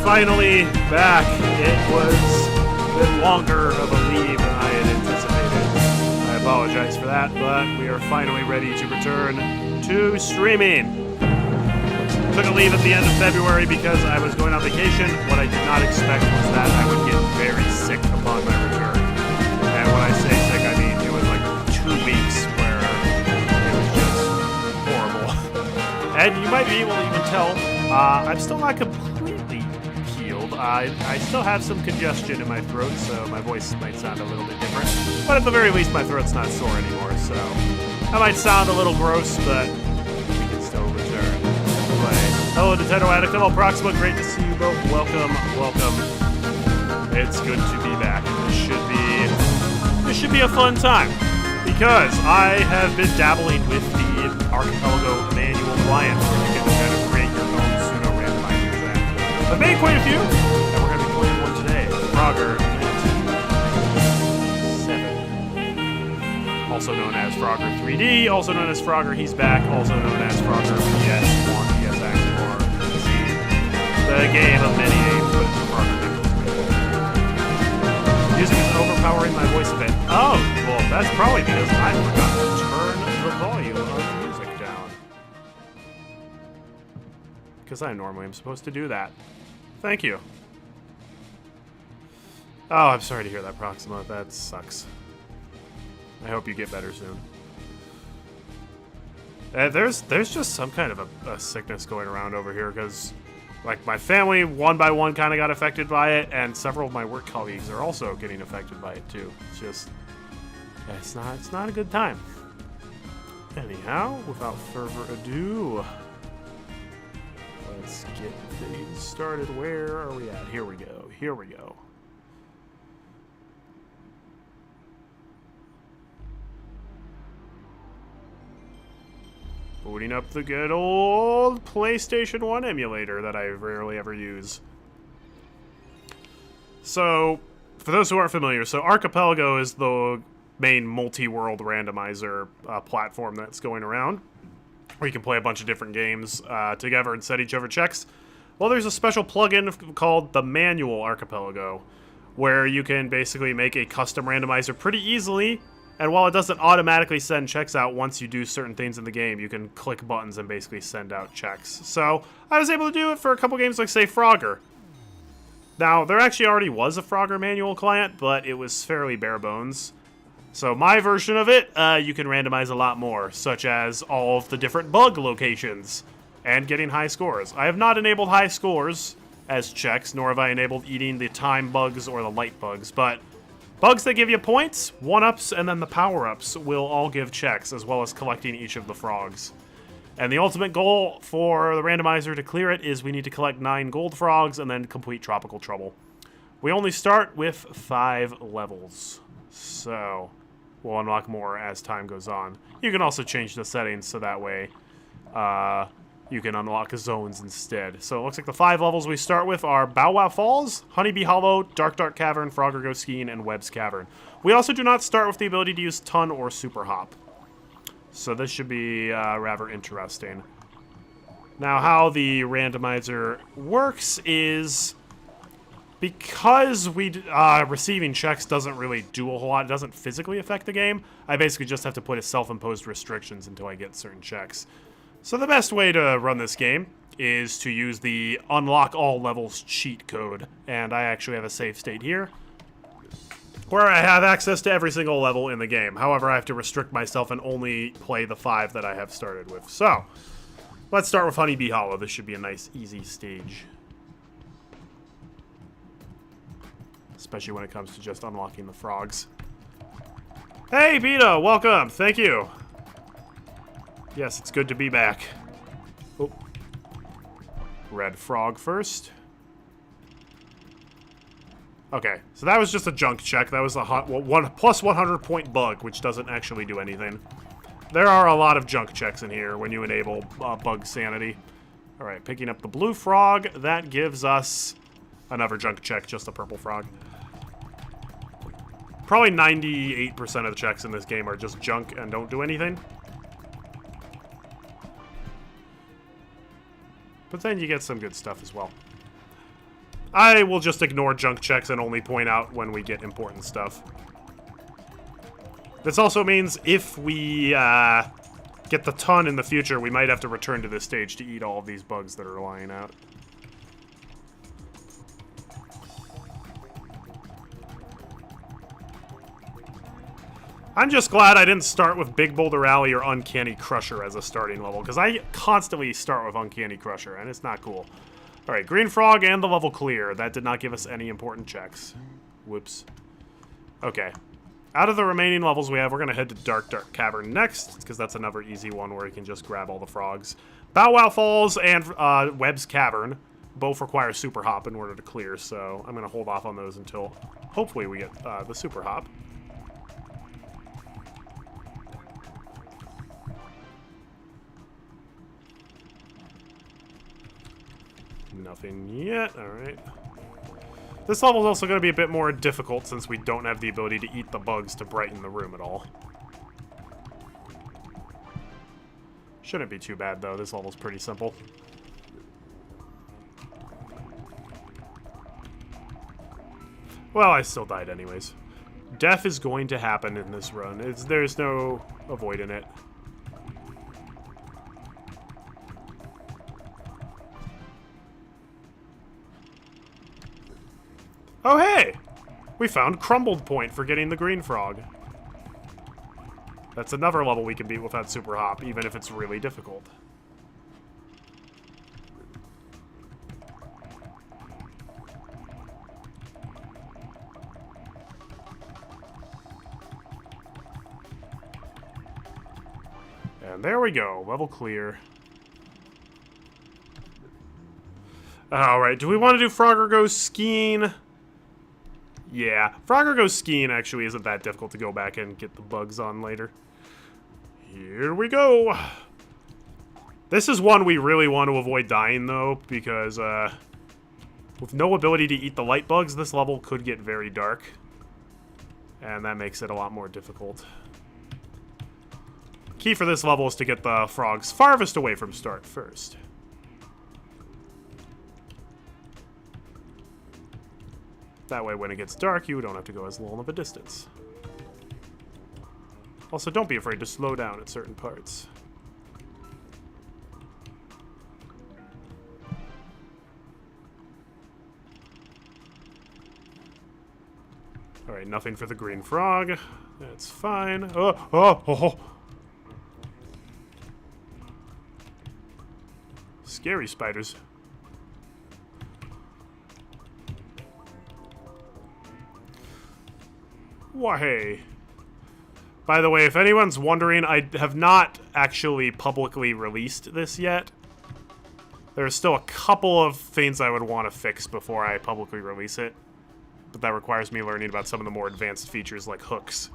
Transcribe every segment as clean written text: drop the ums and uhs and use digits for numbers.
Finally back. It was a bit longer of a leave than I had anticipated. I apologize for that, but we are finally ready to return to streaming. Took a leave at the end of February because I was going on vacation. What I did not expect was that I would get very sick upon my return. And when I say sick, I mean it was like 2 weeks where it was just horrible. And you might be able to even tell, I'm still not completely healed. I still have some congestion in my throat, so my voice might sound a little bit different. But at the very least, my throat's not sore anymore, so I might sound a little gross, but we can still return to play. Hello, Nintendo Addict. Hello, Proxima. Great to see you both. Welcome, welcome. It's good to be back. This should be a fun time, because I have been dabbling with the Archipelago manual client, where you can kind of create your own pseudo-randomizers. I've made quite a few, and we're going to be playing one today. Frogger 7, also known as Frogger 3D, also known as Frogger He's Back, also known as Frogger PS1, PSX4, the game of many names, but it's a Frogger game. Music is overpowering my voice a bit. Oh, well, that's probably because I forgot to turn the volume on the music down. Because I normally am supposed to do that. Thank you. Oh, I'm sorry to hear that, Proxima. That sucks. I hope you get better soon. There's just some kind of a sickness going around over here, because like my family, one by one, kind of got affected by it, and several of my work colleagues are also getting affected by it too. It's just, it's not a good time. Anyhow, without further ado, let's get things started. Where are we at? Here we go. Here we go. Booting up the good old PlayStation 1 emulator that I rarely ever use. So, for those who aren't familiar, so Archipelago is the main multi-world randomizer platform that's going around, where you can play a bunch of different games together and set each other checks. Well, there's a special plugin called the Manual Archipelago, where you can basically make a custom randomizer pretty easily. And while it doesn't automatically send checks out once you do certain things in the game, you can click buttons and basically send out checks. So I was able to do it for a couple games like, say, Frogger. Now, there actually already was a Frogger manual client, but it was fairly bare bones. So my version of it, you can randomize a lot more, such as all of the different bug locations and getting high scores. I have not enabled high scores as checks, nor have I enabled eating the time bugs or the light bugs, but bugs that give you points, 1-ups, and then the power-ups will all give checks, as well as collecting each of the frogs. And the ultimate goal for the randomizer to clear it is we need to collect 9 gold frogs and then complete Tropical Trouble. We only start with 5 levels, so we'll unlock more as time goes on. You can also change the settings so that way you can unlock zones instead. So it looks like the 5 levels we start with are Bow Wow Falls, Honeybee Hollow, Dark Cavern, Frogger Goes Skiing, and Webb's Cavern. We also do not start with the ability to use Ton or Super Hop. So this should be rather interesting. Now, how the randomizer works is, because receiving checks doesn't really do a whole lot, it doesn't physically affect the game, I basically just have to put a self-imposed restrictions until I get certain checks. So the best way to run this game is to use the Unlock All Levels cheat code. And I actually have a save state here, where I have access to every single level in the game. However, I have to restrict myself and only play the 5 that I have started with. So, let's start with Honeybee Hollow. This should be a nice, easy stage. Especially when it comes to just unlocking the frogs. Hey, Beta! Welcome! Thank you! Yes, it's good to be back. Oh. Red frog first. Okay, so that was just a junk check. That was a plus 100 point bug, which doesn't actually do anything. There are a lot of junk checks in here when you enable bug sanity. All right, picking up the blue frog. That gives us another junk check, just a purple frog. Probably 98% of the checks in this game are just junk and don't do anything. But then you get some good stuff as well. I will just ignore junk checks and only point out when we get important stuff. This also means if we get the ton in the future, we might have to return to this stage to eat all of these bugs that are lying out. I'm just glad I didn't start with Big Boulder Alley or Uncanny Crusher as a starting level, because I constantly start with Uncanny Crusher, and it's not cool. Alright, Green Frog and the level clear. That did not give us any important checks. Whoops. Okay. Out of the remaining levels we have, we're going to head to Dark Cavern next, because that's another easy one where you can just grab all the frogs. Bow Wow Falls and Webb's Cavern both require Super Hop in order to clear, so I'm going to hold off on those until hopefully we get the Super Hop. Nothing yet. Alright. This level is also going to be a bit more difficult since we don't have the ability to eat the bugs to brighten the room at all. Shouldn't be too bad, though. This level's pretty simple. Well, I still died anyways. Death is going to happen in this run. There's no avoiding it. Oh, hey! We found Crumbled Point for getting the green frog. That's another level we can beat without Super Hop, even if it's really difficult. And there we go, level clear. Alright, do we want to do Frogger Goes Skiing? Yeah, Frogger Goes Skiing actually isn't that difficult to go back and get the bugs on later. Here we go. This is one we really want to avoid dying, though, because with no ability to eat the light bugs, this level could get very dark. And that makes it a lot more difficult. Key for this level is to get the frogs farthest away from start first. That way when it gets dark, you don't have to go as long of a distance. Also, don't be afraid to slow down at certain parts. Alright, nothing for the green frog. That's fine. Oh. Scary spiders. Why, hey. By the way, if anyone's wondering, I have not actually publicly released this yet. There's still a couple of things I would want to fix before I publicly release it. But that requires me learning about some of the more advanced features like hooks.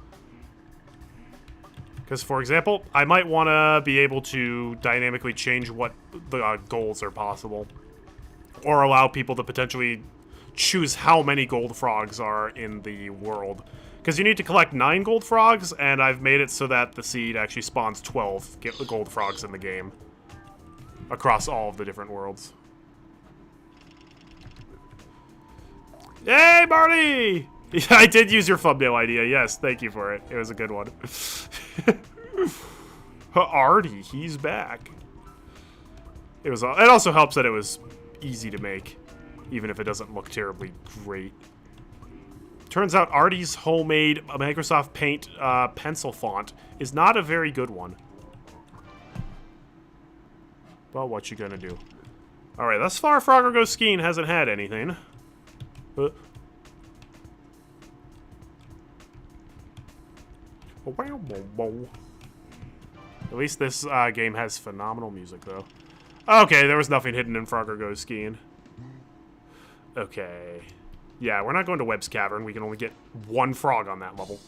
Because, for example, I might want to be able to dynamically change what goals are possible. Or allow people to potentially choose how many gold frogs are in the world. Because you need to collect 9 gold frogs, and I've made it so that the seed actually spawns 12 gold frogs in the game. Across all of the different worlds. Yay, Marty! I did use your thumbnail idea, yes, thank you for it. It was a good one. Artie, he's back. It also helps that it was easy to make, even if it doesn't look terribly great. Turns out Artie's homemade Microsoft Paint pencil font is not a very good one. Well, what you gonna do? Alright, thus far Frogger Goes Skiing hasn't had anything. At least this game has phenomenal music, though. Okay, there was nothing hidden in Frogger Goes Skiing. Okay. Yeah, we're not going to Webb's Cavern. We can only get 1 frog on that level.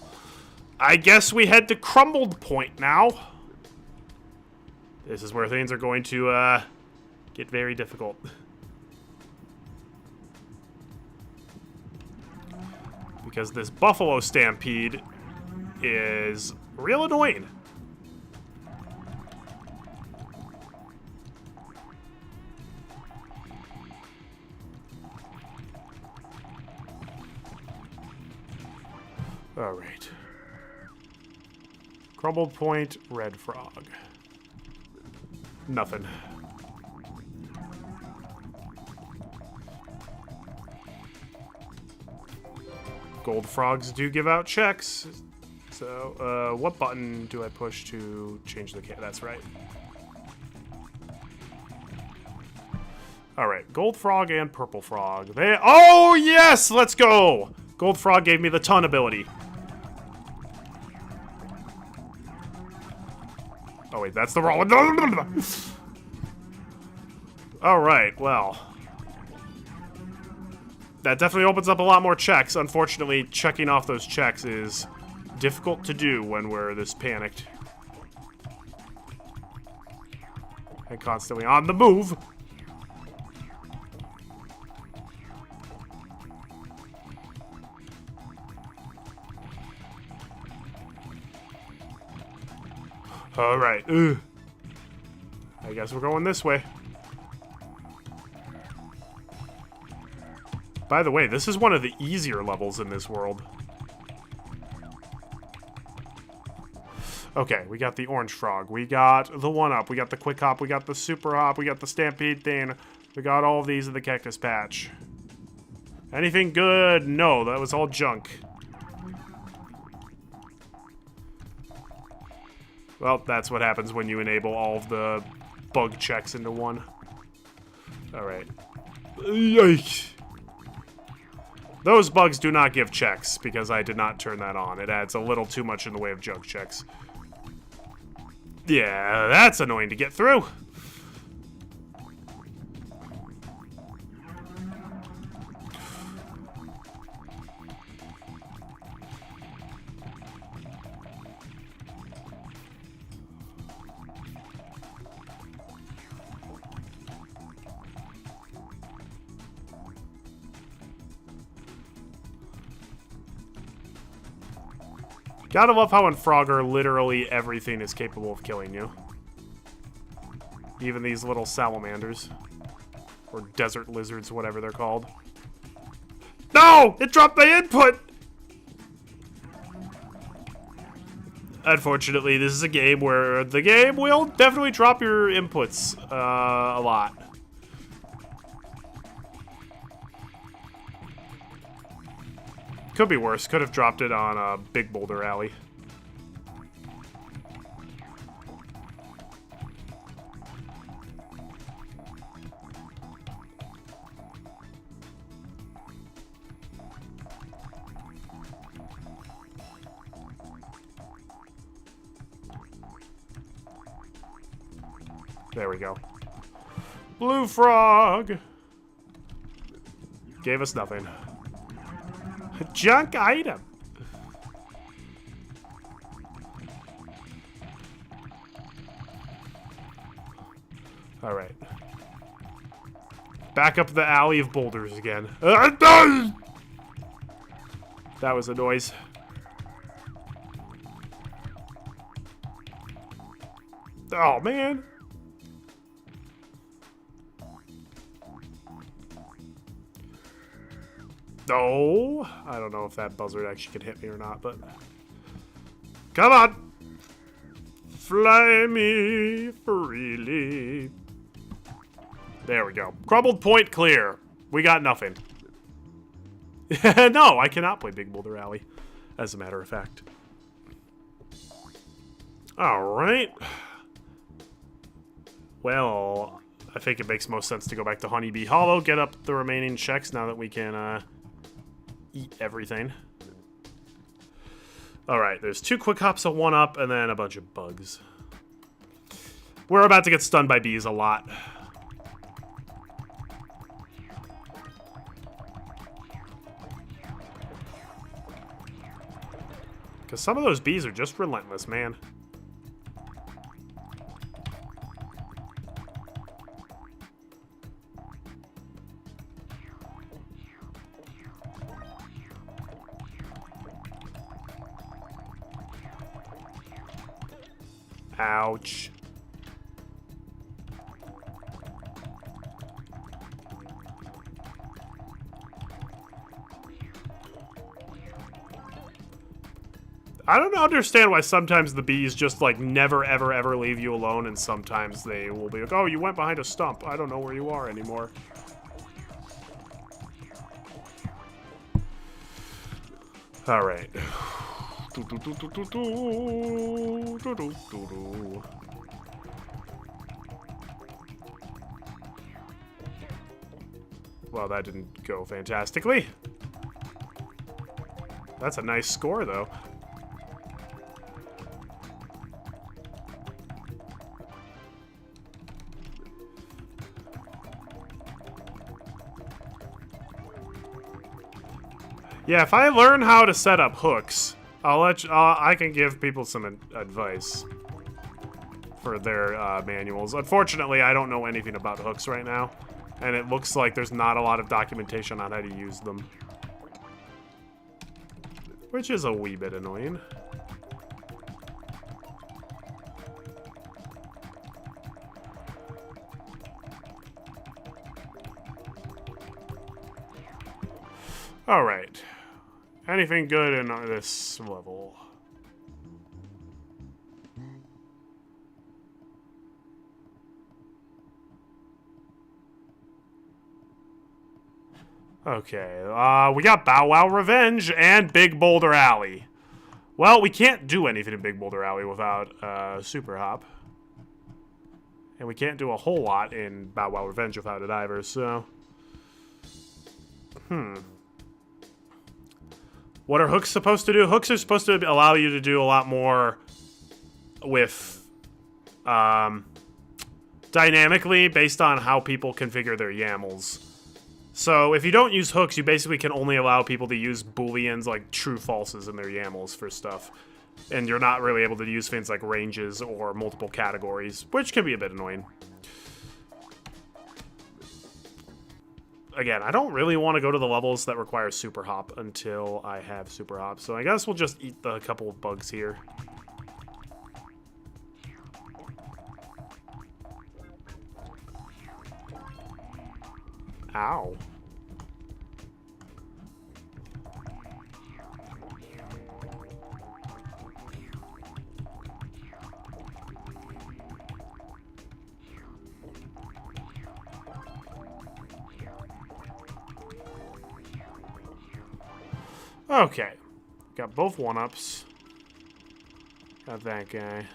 I guess we head to Crumbled Point now. This is where things are going to get very difficult. Because this buffalo stampede is real annoying. All right. Crumbled Point, red frog. Nothing. Gold frogs do give out checks. So, what button do I push to change the That's right. Alright, gold frog and purple frog. Oh, yes! Let's go! Gold frog gave me the ton ability. Oh, wait, that's the wrong one. Alright, well. That definitely opens up a lot more checks. Unfortunately, checking off those checks is difficult to do when we're this panicked. And constantly on the move. Alright, I guess we're going this way. By the way, this is one of the easier levels in this world. Okay, we got the orange frog. We got the one-up. We got the quick hop. We got the super hop. We got the stampede thing. We got all of these in the cactus patch. Anything good? No, that was all junk. Well, that's what happens when you enable all of the bug checks into one. Alright. Yikes. Those bugs do not give checks, because I did not turn that on. It adds a little too much in the way of junk checks. Yeah, that's annoying to get through. Gotta love how in Frogger, literally everything is capable of killing you. Even these little salamanders. Or desert lizards, whatever they're called. No! It dropped my input! Unfortunately, this is a game where the game will definitely drop your inputs a lot. Could be worse. Could have dropped it on a Big Boulder Alley. There we go. Blue frog! Gave us nothing. Junk item! Alright. Back up the alley of boulders again. That was a noise. Oh, man. No, I don't know if that buzzard actually could hit me or not, but come on, fly me freely. There we go. Crumbled point clear. We got nothing. No, I cannot play Big Boulder Alley, as a matter of fact. All right. Well, I think it makes most sense to go back to Honeybee Hollow, get up the remaining checks now that we can eat everything. Alright, there's 2 quick hops, a 1-up, and then a bunch of bugs. We're about to get stunned by bees a lot. Because some of those bees are just relentless, man. Ouch. I don't understand why sometimes the bees just like never ever ever leave you alone, and sometimes they will be like, oh, you went behind a stump. I don't know where you are anymore. All right. Well, that didn't go fantastically. That's a nice score, though. Yeah, if I learn how to set up hooks, I'll let you, I can give people some advice for their manuals. Unfortunately, I don't know anything about hooks right now, and it looks like there's not a lot of documentation on how to use them, which is a wee bit annoying. All right. Anything good in this level? Okay, we got Bow Wow Revenge and Big Boulder Alley. Well, we can't do anything in Big Boulder Alley without Super Hop. And we can't do a whole lot in Bow Wow Revenge without it either, so... What are hooks supposed to do? Hooks are supposed to allow you to do a lot more with dynamically based on how people configure their YAMLs. So if you don't use hooks, you basically can only allow people to use booleans like true falses in their YAMLs for stuff. And you're not really able to use things like ranges or multiple categories, which can be a bit annoying. Again, I don't really want to go to the levels that require Super Hop until I have Super Hop, so I guess we'll just eat the couple of bugs here. Ow. Okay. Got both 1-ups. Got that guy.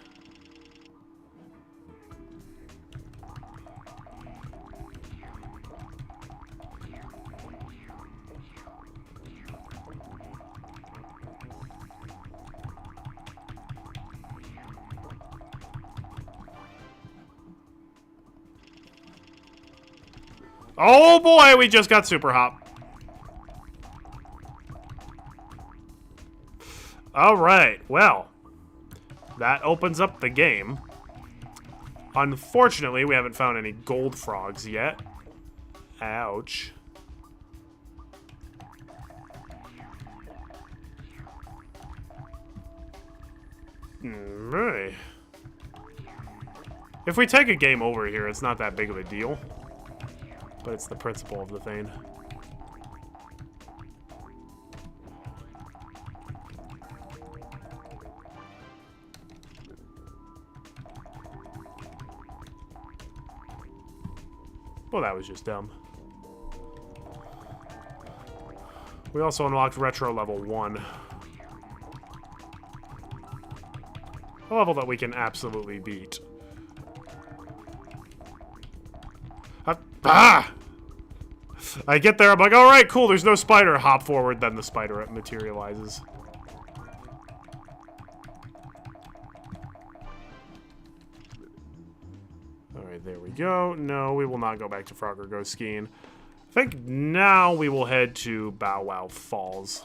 Oh boy, we just got super hop. Alright, well. That opens up the game. Unfortunately, we haven't found any gold frogs yet. Ouch. Right. If we take a game over here, it's not that big of a deal. But it's the principle of the thing. Well, that was just dumb. We also unlocked Retro Level 1. A level that we can absolutely beat. Ah! I get there, I'm like, alright, cool, there's no spider. Hop forward, then the spider materializes. Alright, there we go. No, we will not go back to Frogger Go Skiing. I think now we will head to Bow Wow Falls.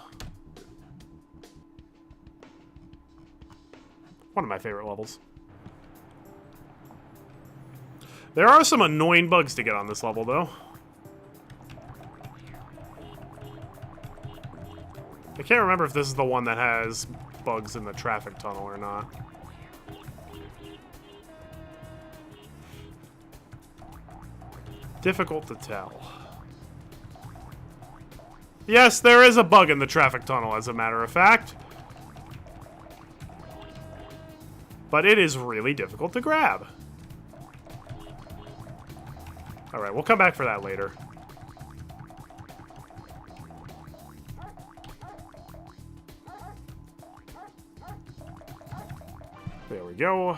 One of my favorite levels. There are some annoying bugs to get on this level, though. I can't remember if this is the one that has bugs in the traffic tunnel or not. Difficult to tell. Yes, there is a bug in the traffic tunnel, as a matter of fact. But it is really difficult to grab. Alright, we'll come back for that later. There we go.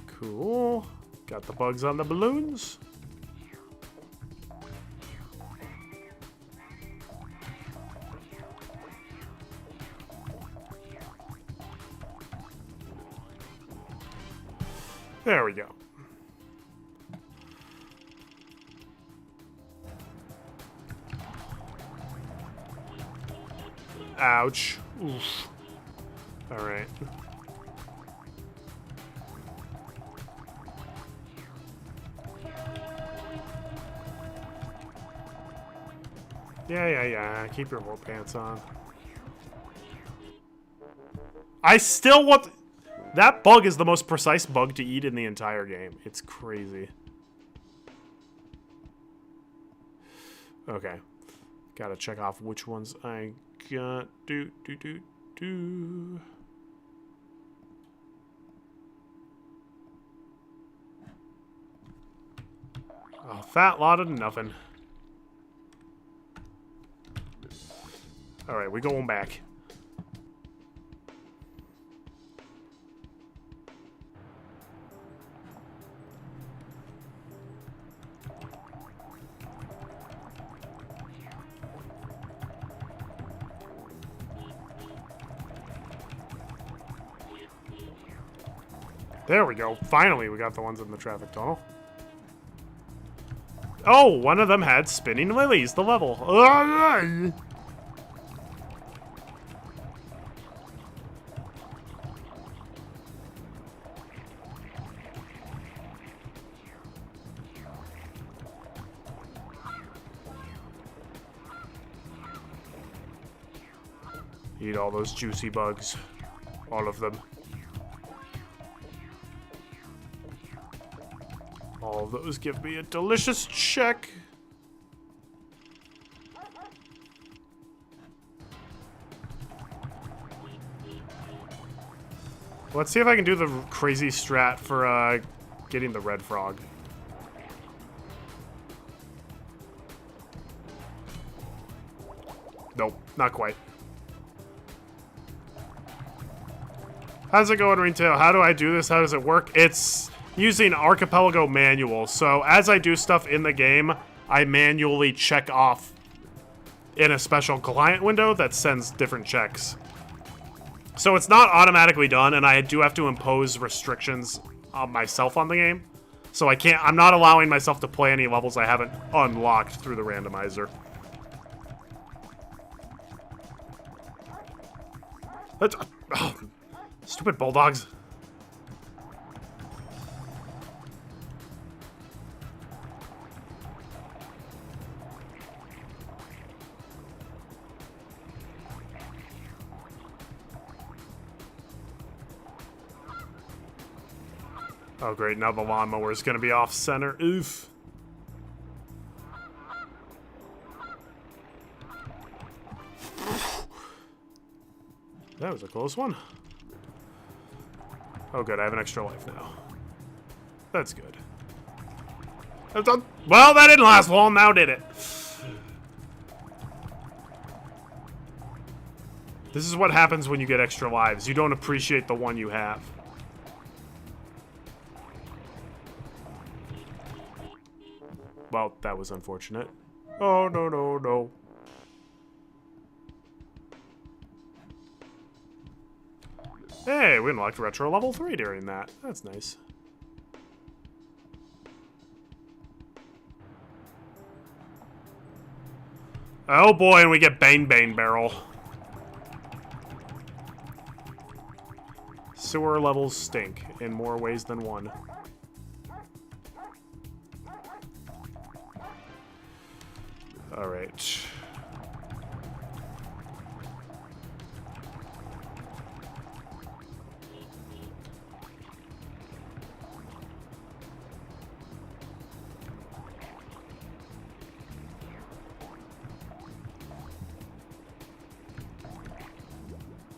Cool. Got the bugs on the balloons. There we go. Ouch. Oof. All right. Yeah. Keep your wool pants on. I still want... That bug is the most precise bug to eat in the entire game. It's crazy. Okay. Gotta check off which ones I got. A fat lot of nothing. Alright, we're going back. There we go. Finally, we got the ones in the traffic tunnel. Oh, one of them had spinning lilies, the level. Eat all those juicy bugs. All of them. All of those give me a delicious check. Let's see if I can do the crazy strat for getting the red frog. Nope, not quite. How's it going, Ringtail? How do I do this? How does it work? It's using Archipelago Manual. So as I do stuff in the game, I manually check off in a special client window that sends different checks. So it's not automatically done, and I do have to impose restrictions on myself on the game. So I'm not allowing myself to play any levels I haven't unlocked through the randomizer. Oh, stupid bulldogs. Oh great, now the lawnmower is going to be off center. Oof. That was a close one. Oh good, I have an extra life now. That's good. Well, that didn't last long, now did it? This is what happens when you get extra lives. You don't appreciate the one you have. Well, that was unfortunate. Oh, no, no, no. Hey, we unlocked Retro Level 3 during that. That's nice. Oh boy, and we get Bane Bane Barrel. Sewer levels stink in more ways than one. All right.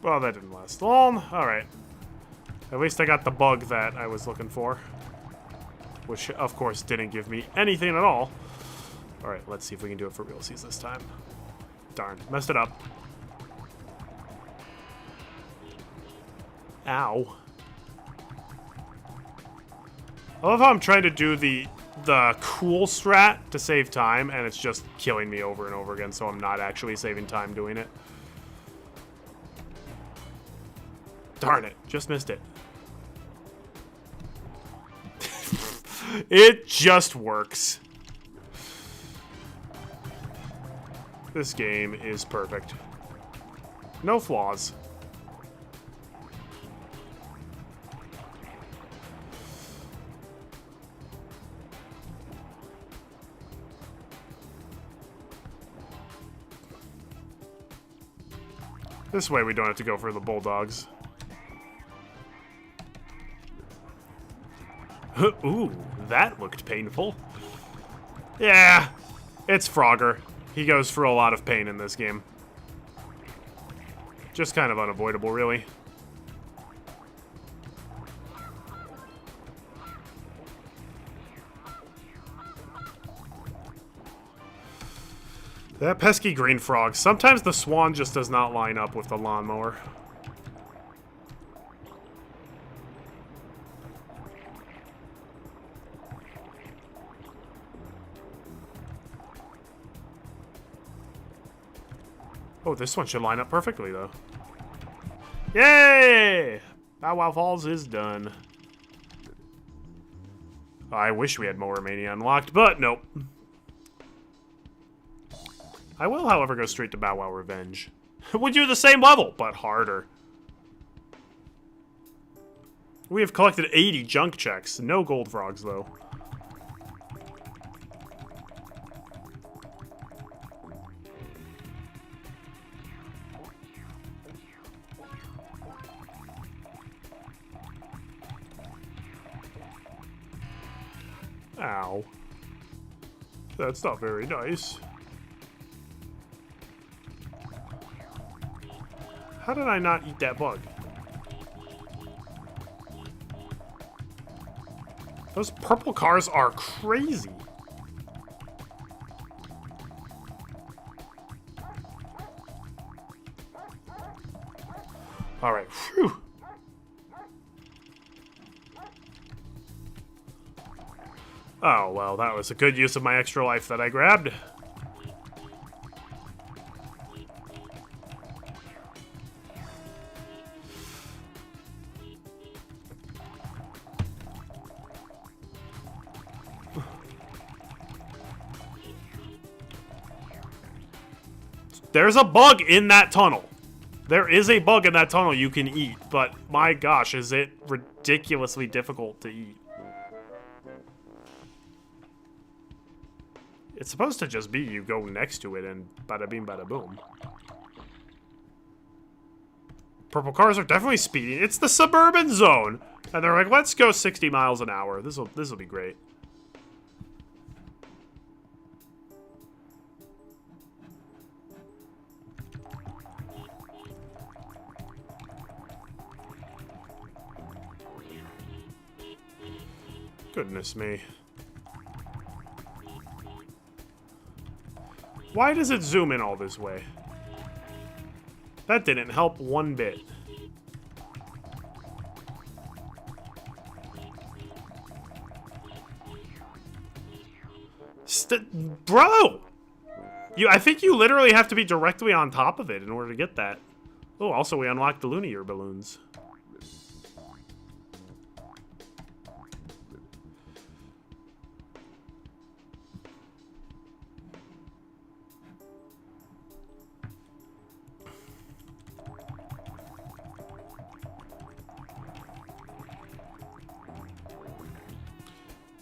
Well, that didn't last long. All right. At least I got the bug that I was looking for. Which, of course, didn't give me anything at all. Alright, let's see if we can do it for realsies this time. Darn, messed it up. Ow. I love how I'm trying to do the cool strat to save time, and it's just killing me over and over again, so I'm not actually saving time doing it. Darn it, just missed it. It just works. This game is perfect. No flaws. This way we don't have to go for the bulldogs. Ooh, that looked painful. Yeah, it's Frogger. He goes for a lot of pain in this game. Just kind of unavoidable, really. That pesky green frog. Sometimes the swan just does not line up with the lawnmower. Oh, this one should line up perfectly, though. Yay! Bow Wow Falls is done. I wish we had Mower Mania unlocked, but nope. I will, however, go straight to Bow Wow Revenge. We do the same level, but harder. We have collected 80 junk checks. No gold frogs, though. Ow. That's not very nice. How did I not eat that bug? Those purple cars are crazy. All right. Whew. Oh, well, that was a good use of my extra life that I grabbed. There's a bug in that tunnel. There is a bug in that tunnel you can eat, but my gosh, is it ridiculously difficult to eat. It's supposed to just be you go next to it and bada bing bada boom. Purple cars are definitely speeding. It's the suburban zone. And they're like, let's go 60 miles an hour. This'll be great. Goodness me. Why does it zoom in all this way? That didn't help one bit. Bro! I think you literally have to be directly on top of it in order to get that. Oh, also we unlocked the Lunar balloons.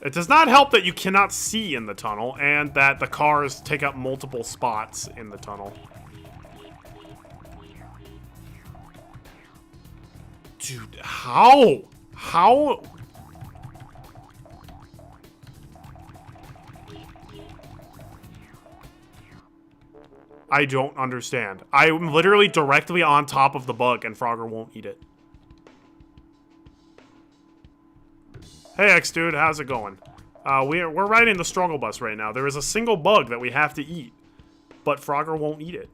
It does not help that you cannot see in the tunnel, and that the cars take up multiple spots in the tunnel. Dude, how? How? I don't understand. I'm literally directly on top of the bug, and Frogger won't eat it. Hey, X-Dude, how's it going? We're riding the struggle bus right now. There is a single bug that we have to eat, but Frogger won't eat it.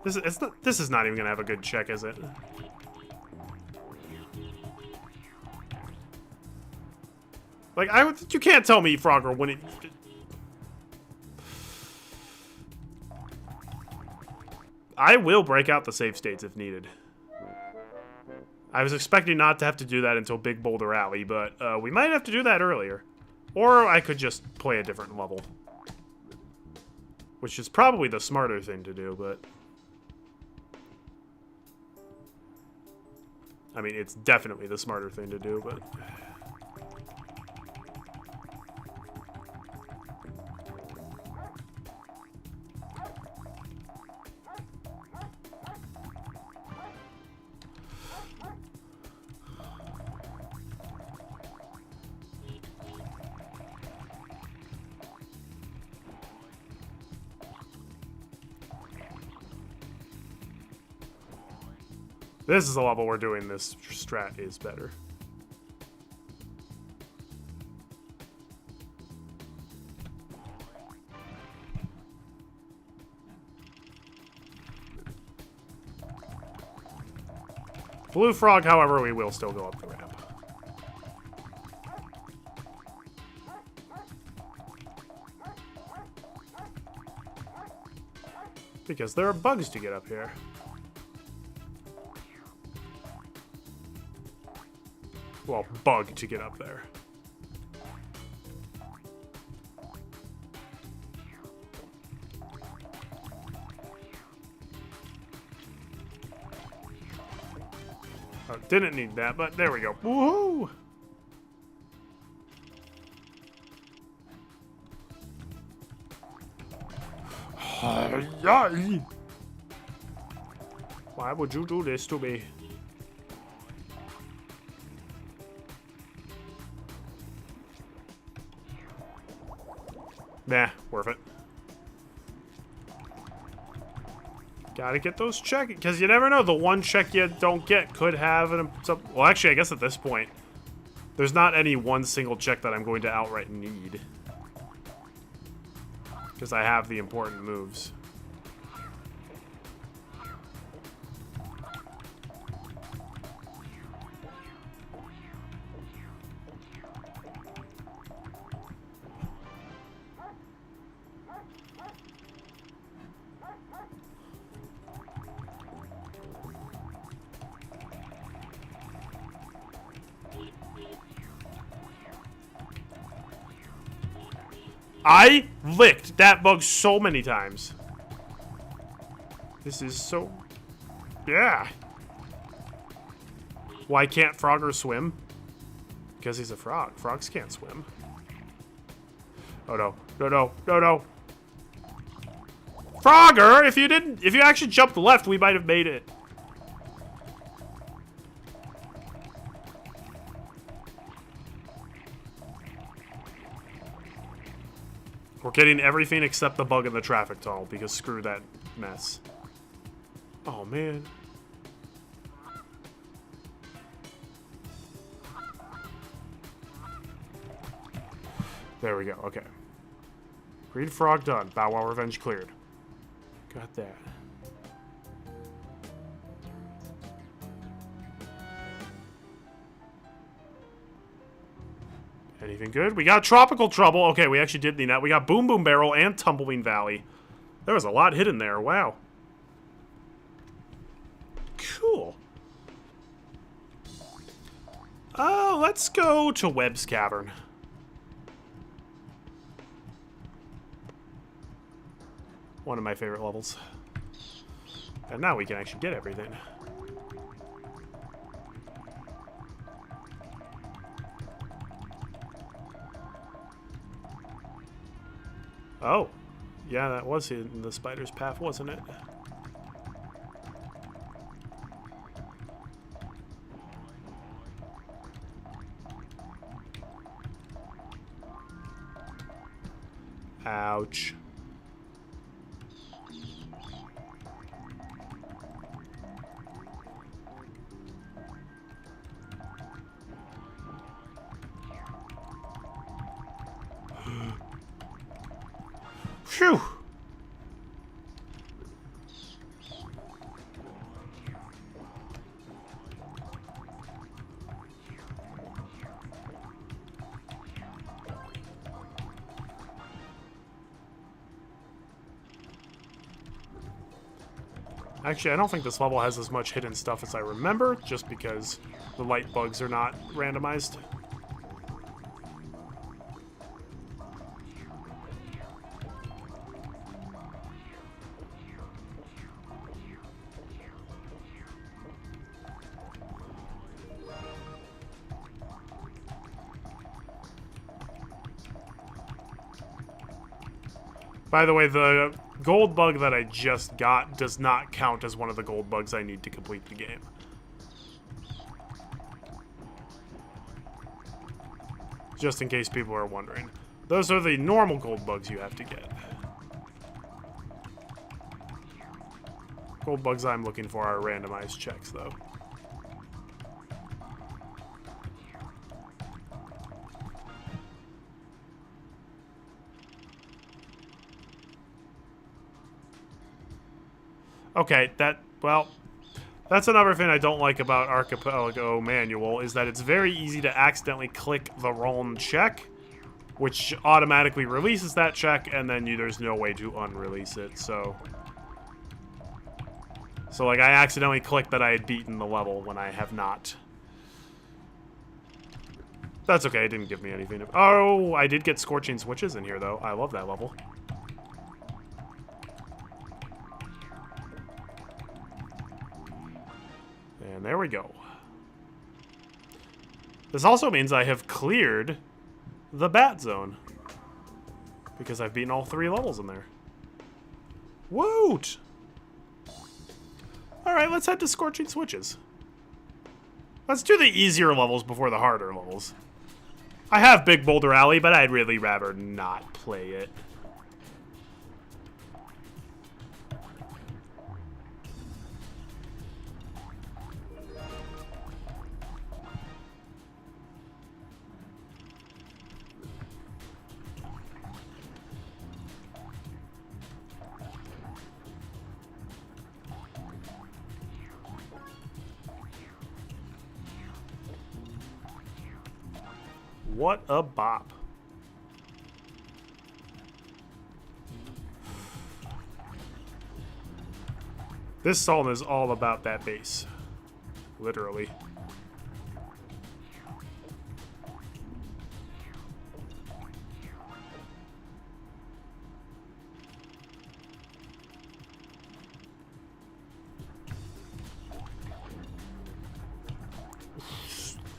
This is not even gonna have a good check, is it? Like, you can't tell me, Frogger, when it... I will break out the save states if needed. I was expecting not to have to do that until Big Boulder Alley, but we might have to do that earlier. Or I could just play a different level. Which is probably the smarter thing to do, but... I mean, it's definitely the smarter thing to do, but... This is the level we're doing this strat is better. Blue Frog, however, we will still go up the ramp. Because there are bugs to get up here. Well, bug to get up there. Oh, didn't need that, but there we go. Woohoo! Why would you do this to me? Nah, worth it. Gotta get those check, because you never know. The one check you don't get could have an... Well, actually, I guess at this point, there's not any one single check that I'm going to outright need. Because I have the important moves. I licked that bug so many times. This is so... Yeah. Why can't Frogger swim? Because he's a frog. Frogs can't swim. Oh no. No, no. No, no. Frogger! If you actually jumped left, we might have made it. We're getting everything except the bug in the traffic tunnel, because screw that mess. Oh, man. There we go, okay. Greed frog done. Bow Wow revenge cleared. Got that. Anything good? We got Tropical Trouble. Okay, we actually did need that. We got Boom Boom Barrel and Tumbleweed Valley. There was a lot hidden there. Wow. Cool. Let's go to Webb's Cavern. One of my favorite levels. And now we can actually get everything. Oh, yeah, that was in the spider's path, wasn't it? Ouch. Phew. Actually, I don't think this level has as much hidden stuff as I remember, just because the light bugs are not randomized. By the way, the gold bug that I just got does not count as one of the gold bugs I need to complete the game. Just in case people are wondering. Those are the normal gold bugs you have to get. Gold bugs I'm looking for are randomized checks, though. Okay, that's another thing I don't like about Archipelago Manual, is that it's very easy to accidentally click the wrong check, which automatically releases that check, and then there's no way to unrelease it, so like, I accidentally clicked that I had beaten the level when I have not. That's okay, it didn't give me anything. Oh, I did get Scorching Switches in here, though. I love that level. And there we go. This also means I have cleared the Bat Zone, because I've beaten all 3 levels in there. Woot! Alright, let's head to Scorching Switches. Let's do the easier levels before the harder levels. I have Big Boulder Alley, but I'd really rather not play it. What a bop. This song is all about that bass. Literally.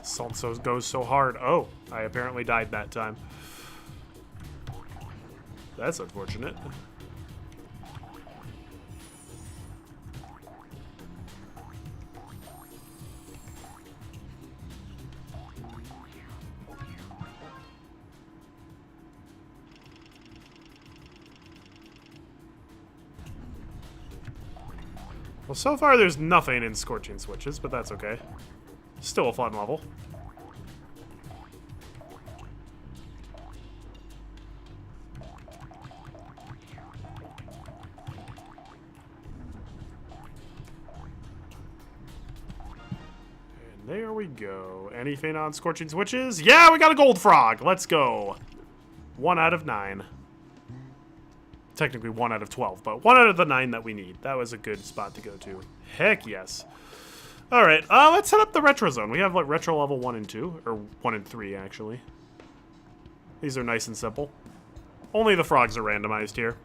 Salt goes so hard. Oh, I apparently died that time. That's unfortunate. Well, so far there's nothing in Scorching Switches, but that's okay. Still a fun level. And there we go. Anything on Scorching Switches? Yeah, we got a gold frog. Let's go. 1 out of 9. Technically 1 out of 12, but 1 out of the 9 that we need. That was a good spot to go to. Heck yes. All right, let's set up the retro zone. We have like retro level 1 and 2, or 1 and 3 actually. These are nice and simple. Only the frogs are randomized here.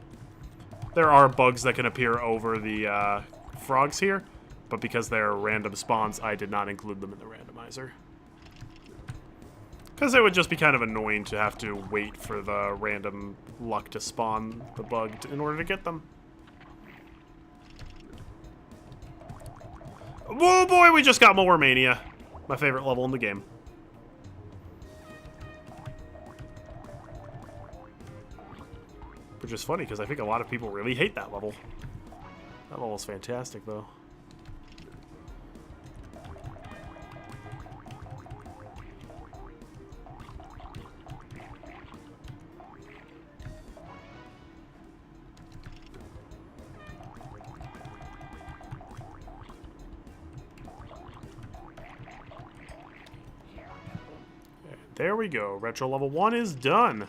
There are bugs that can appear over the frogs here, but because they're random spawns, I did not include them in the randomizer. Because it would just be kind of annoying to have to wait for the random luck to spawn the bug in order to get them. Whoa, boy, we just got Mower Mania. My favorite level in the game. Which is funny, because I think a lot of people really hate that level. That level's fantastic, though. There we go. Retro level 1 is done.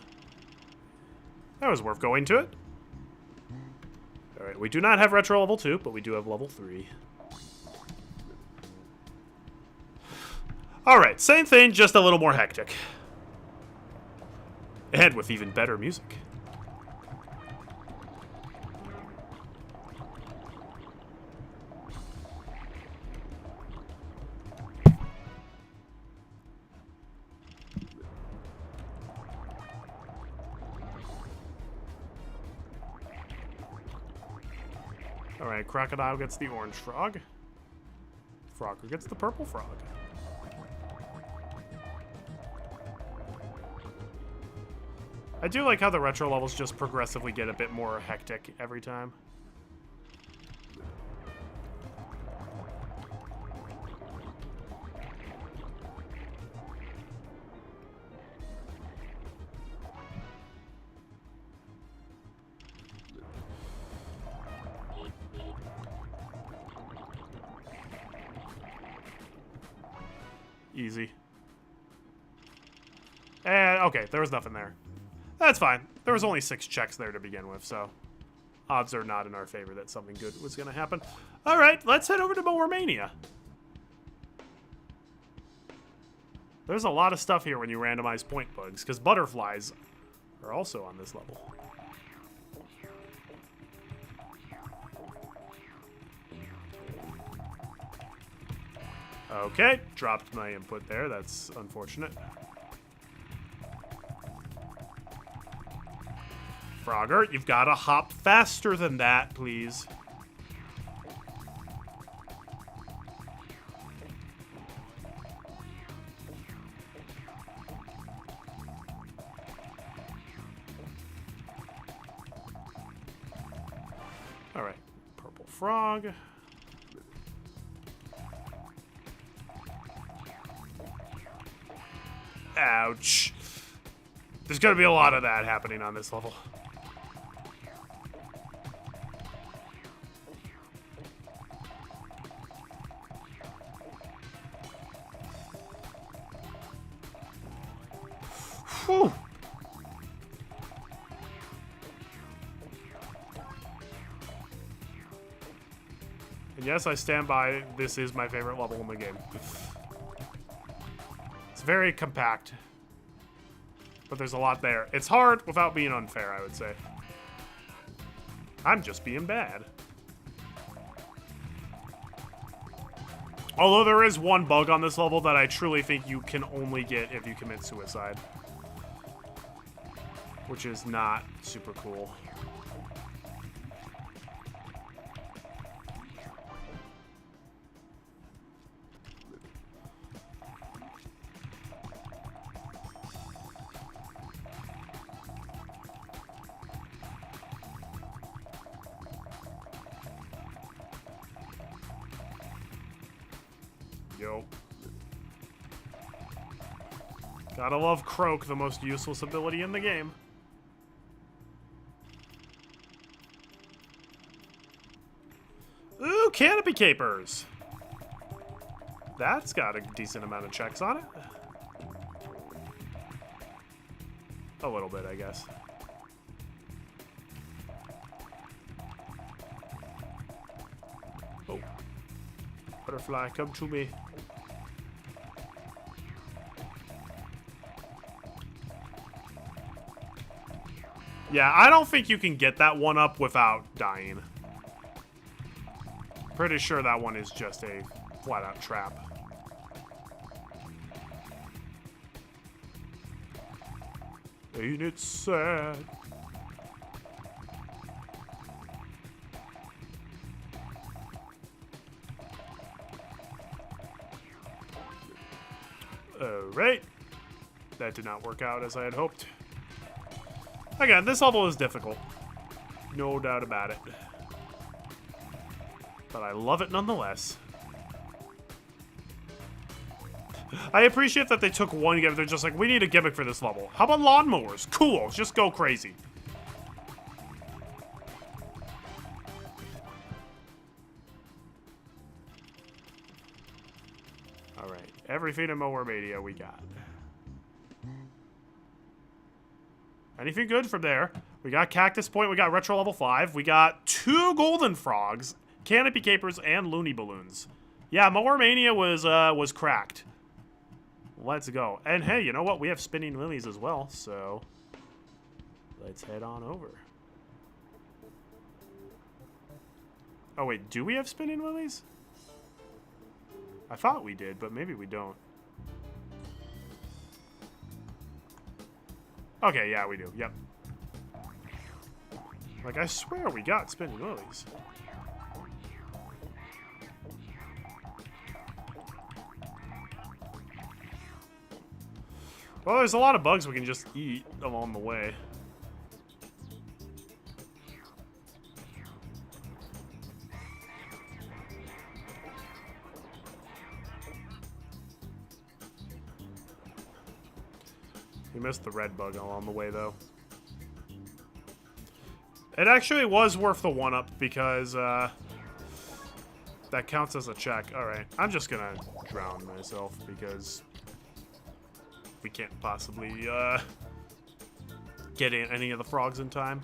That was worth going to it. Alright, we do not have retro level 2, but we do have level 3. Alright, same thing, just a little more hectic. And with even better music. Alright, Crocodile gets the orange frog. Frogger gets the purple frog. I do like how the retro levels just progressively get a bit more hectic every time. Easy. And, okay, there was nothing there. That's fine. There was only 6 checks there to begin with, so odds are not in our favor that something good was going to happen. All right, let's head over to Mower Mania. There's a lot of stuff here when you randomize point bugs, because butterflies are also on this level. Okay, dropped my input there. That's unfortunate. Frogger, you've got to hop faster than that, please. All right, purple frog. Ouch. There's going to be a lot of that happening on this level. Whew. And yes, I stand by, this is my favorite level in the game. It's very compact. But there's a lot there. It's hard without being unfair, I would say. I'm just being bad. Although there is one bug on this level that I truly think you can only get if you commit suicide. Which is not super cool. Yo. Gotta love Croak, the most useless ability in the game. Ooh, Canopy Capers! That's got a decent amount of checks on it. A little bit, I guess. Oh. Butterfly, come to me. Yeah, I don't think you can get that one up without dying. Pretty sure that one is just a flat-out trap. Ain't it sad? Alright. That did not work out as I had hoped. Again, this level is difficult. No doubt about it. But I love it nonetheless. I appreciate that they took one gimmick. They're just like, we need a gimmick for this level. How about lawnmowers? Cool. Just go crazy. Alright. Everything in Mower Mania we got. Anything good from there? We got Cactus Point. We got Retro Level 5. We got 2 Golden Frogs, Canopy Capers, and Looney Balloons. Yeah, Mower Mania was cracked. Let's go. And hey, you know what? We have Spinning Lilies as well, so let's head on over. Oh, wait. Do we have Spinning Lilies? I thought we did, but maybe we don't. Okay, yeah, we do. Yep. Like, I swear we got Spinning Lilies. Well, there's a lot of bugs we can just eat along the way. We missed the red bug along the way, though. It actually was worth the one-up because that counts as a check. Alright, I'm just gonna drown myself because we can't possibly get in any of the frogs in time.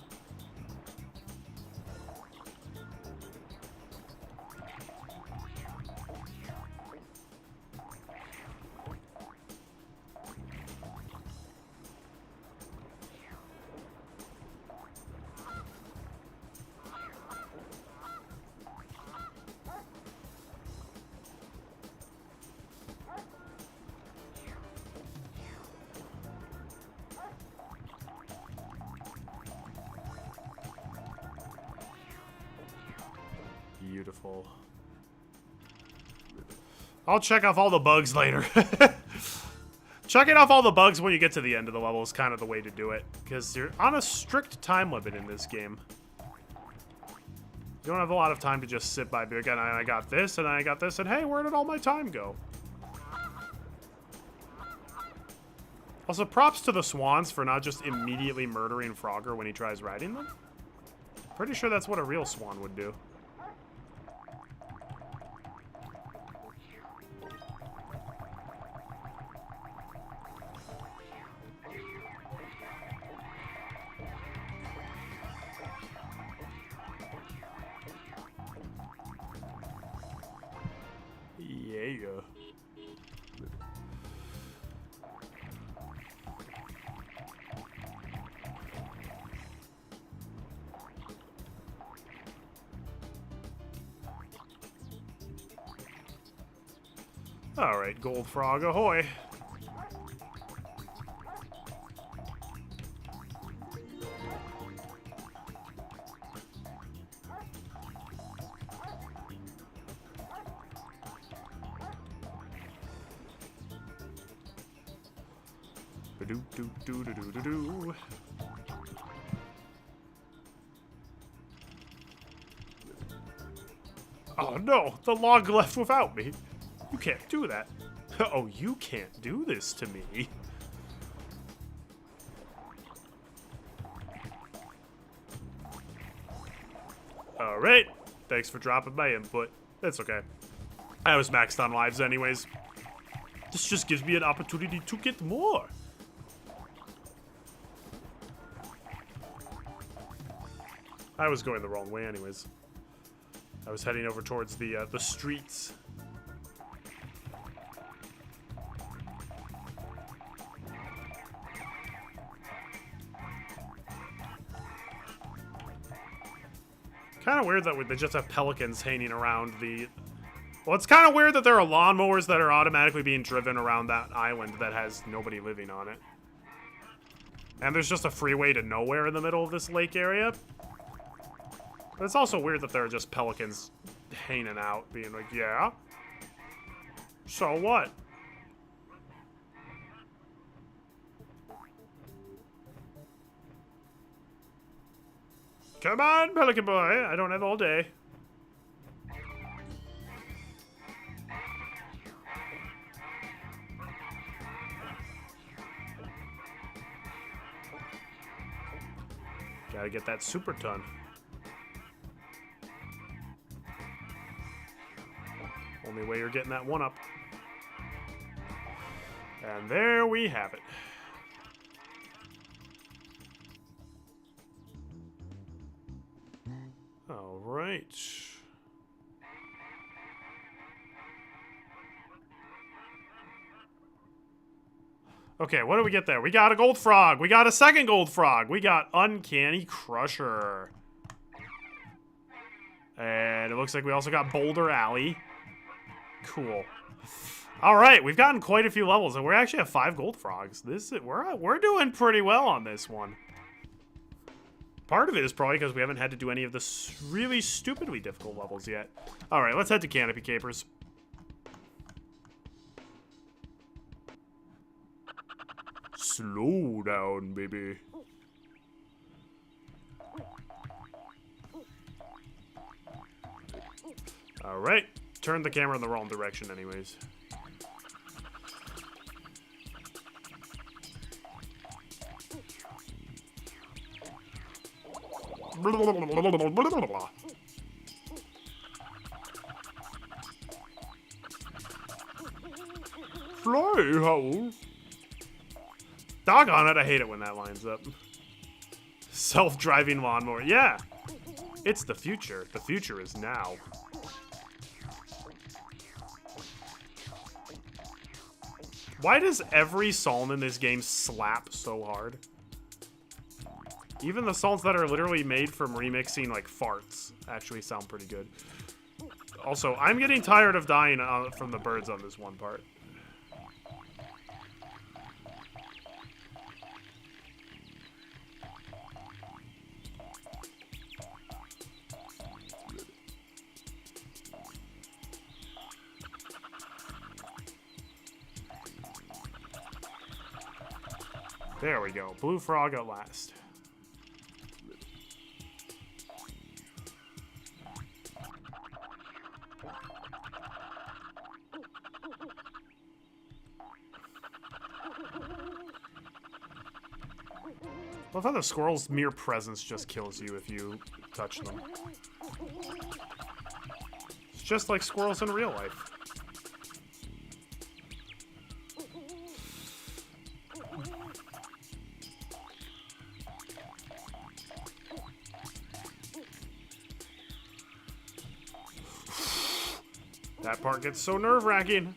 Beautiful. I'll check off all the bugs later. Checking off all the bugs when you get to the end of the level is kind of the way to do it, because you're on a strict time limit in this game. You don't have a lot of time to just sit by, again, I got this, and I got this, and hey, where did all my time go? Also, props to the swans for not just immediately murdering Frogger when he tries riding them. Pretty sure that's what a real swan would do. here. Alright, gold frog ahoy. Ba-do-do-do-do-do-do-do. Oh no, the log left without me. You can't do that. Oh, you can't do this to me. Alright, thanks for dropping my input. That's okay. I was maxed on lives anyways. This just gives me an opportunity to get more. I was going the wrong way anyways. I was heading over towards the streets. Kind of weird that they just have pelicans hanging around the... Well, it's kind of weird that there are lawnmowers that are automatically being driven around that island that has nobody living on it. And there's just a freeway to nowhere in the middle of this lake area. But it's also weird that there are just pelicans hanging out, being like, yeah? So what? Come on, pelican boy. I don't have all day. Gotta get that super ton. Only way you're getting that one up. And there we have it. All right. Okay, what do we get there? We got a gold frog. We got a second gold frog. We got Uncanny Crusher. And it looks like we also got Boulder Alley. Cool. All right, we've gotten quite a few levels, and we're actually at 5 gold frogs. We're doing pretty well on this one. Part of it is probably because we haven't had to do any of the really stupidly difficult levels yet. All right, let's head to Canopy Capers. Slow down, baby. All right, turn the camera in the wrong direction anyways. Fly, Howl. Doggone it, I hate it when that lines up. Self-driving lawnmower. Yeah, it's the future. The future is now. Why does every song in this game slap so hard? Even the songs that are literally made from remixing, like, farts actually sound pretty good. Also, I'm getting tired of dying from the birds on this one part. There we go. Blue frog at last. I love how the squirrel's mere presence just kills you if you touch them. It's just like squirrels in real life. That part gets so nerve-wracking.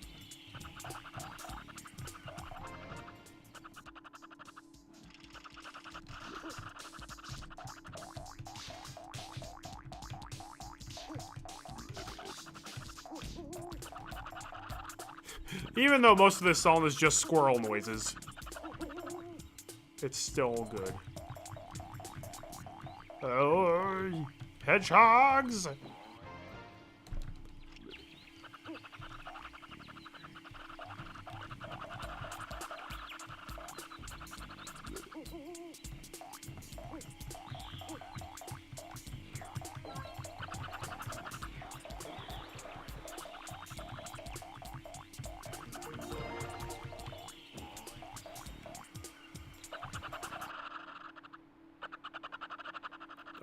Even though most of this song is just squirrel noises, it's still good. Oh, hedgehogs!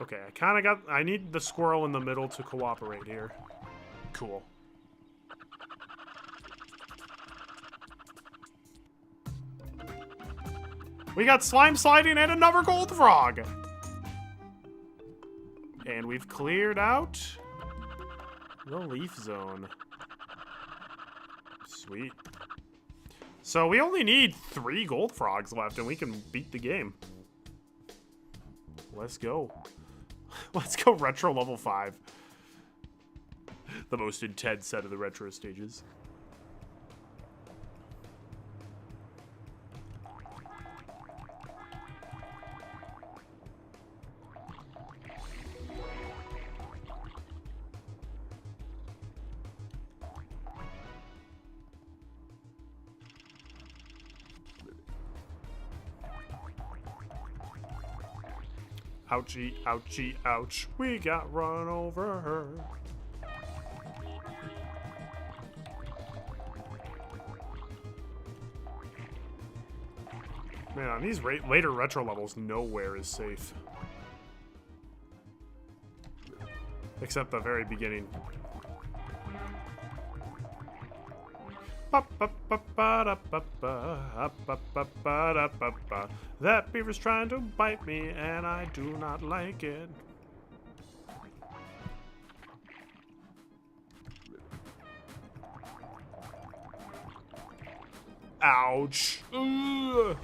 Okay, I need the squirrel in the middle to cooperate here. Cool. We got slime sliding and another gold frog! And we've cleared out the leaf zone. Sweet. So we only need 3 gold frogs left and we can beat the game. Let's go. Let's go retro level 5. The most intense set of the retro stages. Ouchie, ouchie, ouch. We got run over. Man, on these later retro levels, nowhere is safe. Except the very beginning. That beaver's trying to bite me, and I do not like it. Ouch. Ugh.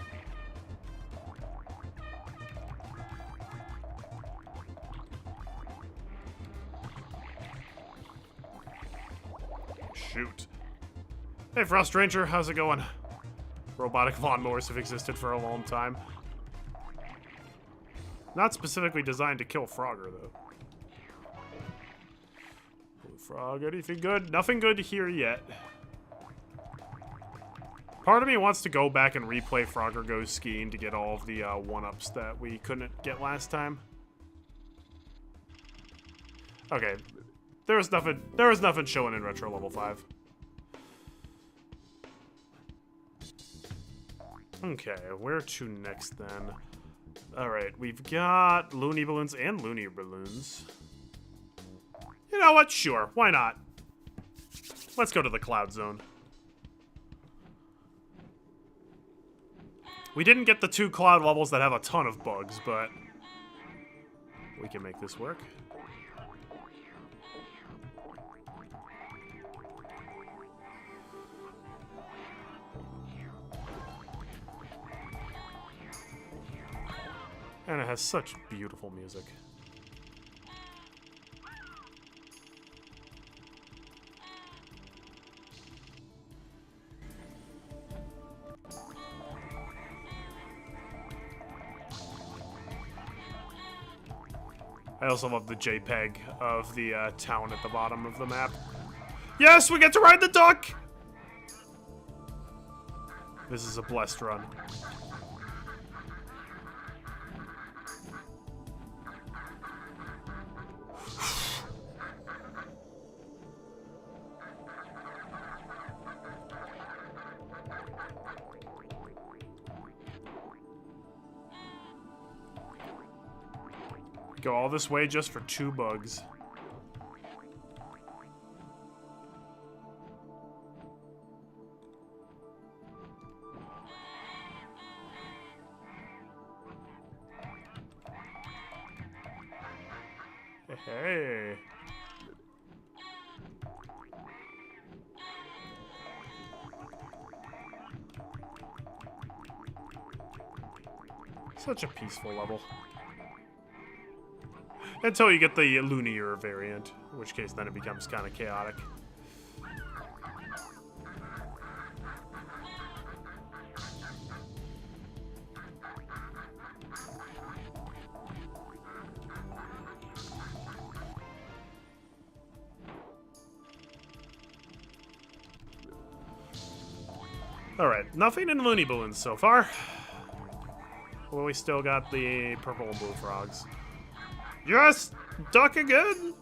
Shoot. Hey, Frost Ranger, how's it going? Robotic lawnmowers have existed for a long time. Not specifically designed to kill Frogger, though. Frog, anything good? Nothing good here yet. Part of me wants to go back and replay Frogger Goes Skiing to get all of the one-ups that we couldn't get last time. Okay. There was nothing showing in Retro Level 5. Okay, where to next then? Alright, we've got Looney Balloons and Looney Balloons. You know what? Sure, why not? Let's go to the Cloud Zone. We didn't get the 2 cloud levels that have a ton of bugs, but we can make this work. And it has such beautiful music. I also love the JPEG of the town at the bottom of the map. Yes, we get to ride the duck! This is a blessed run. Go all this way just for 2 bugs. Hey. Such a peaceful level. Until you get the Loonier variant, in which case then it becomes kind of chaotic. Alright, nothing in Looney Balloons so far. Well, we still got the purple and blue frogs. Yes! Duck again!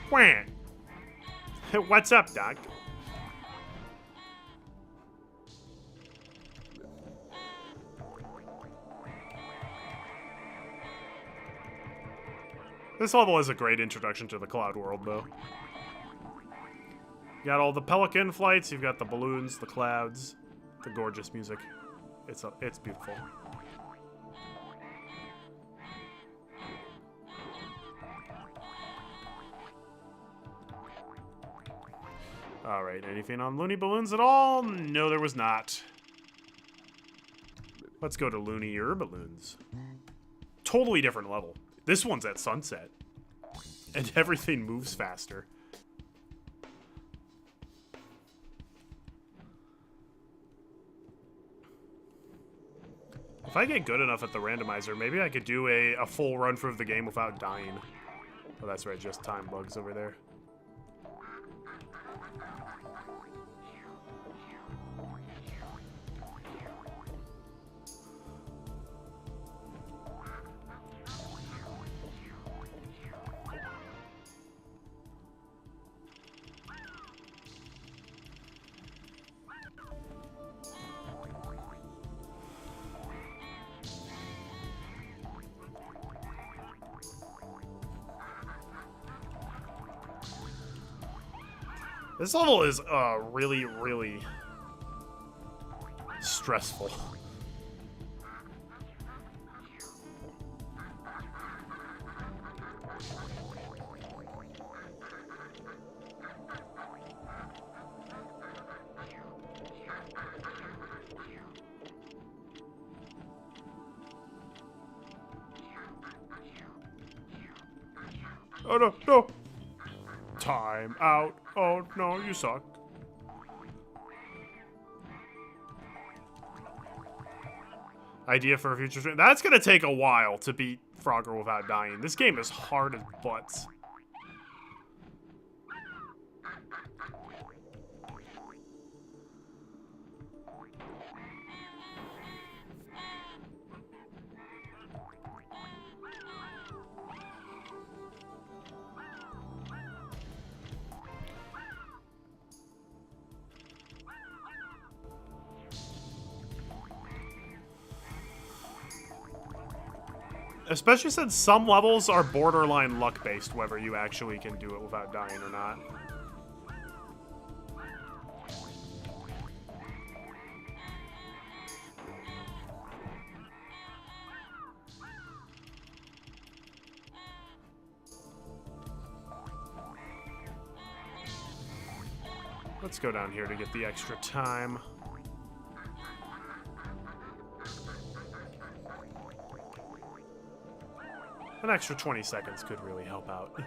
Quack! What's up, Doc? This level is a great introduction to the Cloud World, though. You got all the pelican flights, you've got the balloons, the clouds, the gorgeous music. It's beautiful. Alright, anything on Looney Balloons at all? No, there was not. Let's go to Loonier Balloons. Totally different level. This one's at sunset. And everything moves faster. If I get good enough at the randomizer, maybe I could do a full run through the game without dying. Oh, that's right, just time bugs over there. This level is really, really stressful. Oh no, no! Time out. Oh no, you suck. Idea for a future stream. That's gonna take a while to beat Frogger without dying. This game is hard as butts. Especially since some levels are borderline luck-based, whether you actually can do it without dying or not. Let's go down here to get the extra time. An extra 20 seconds could really help out.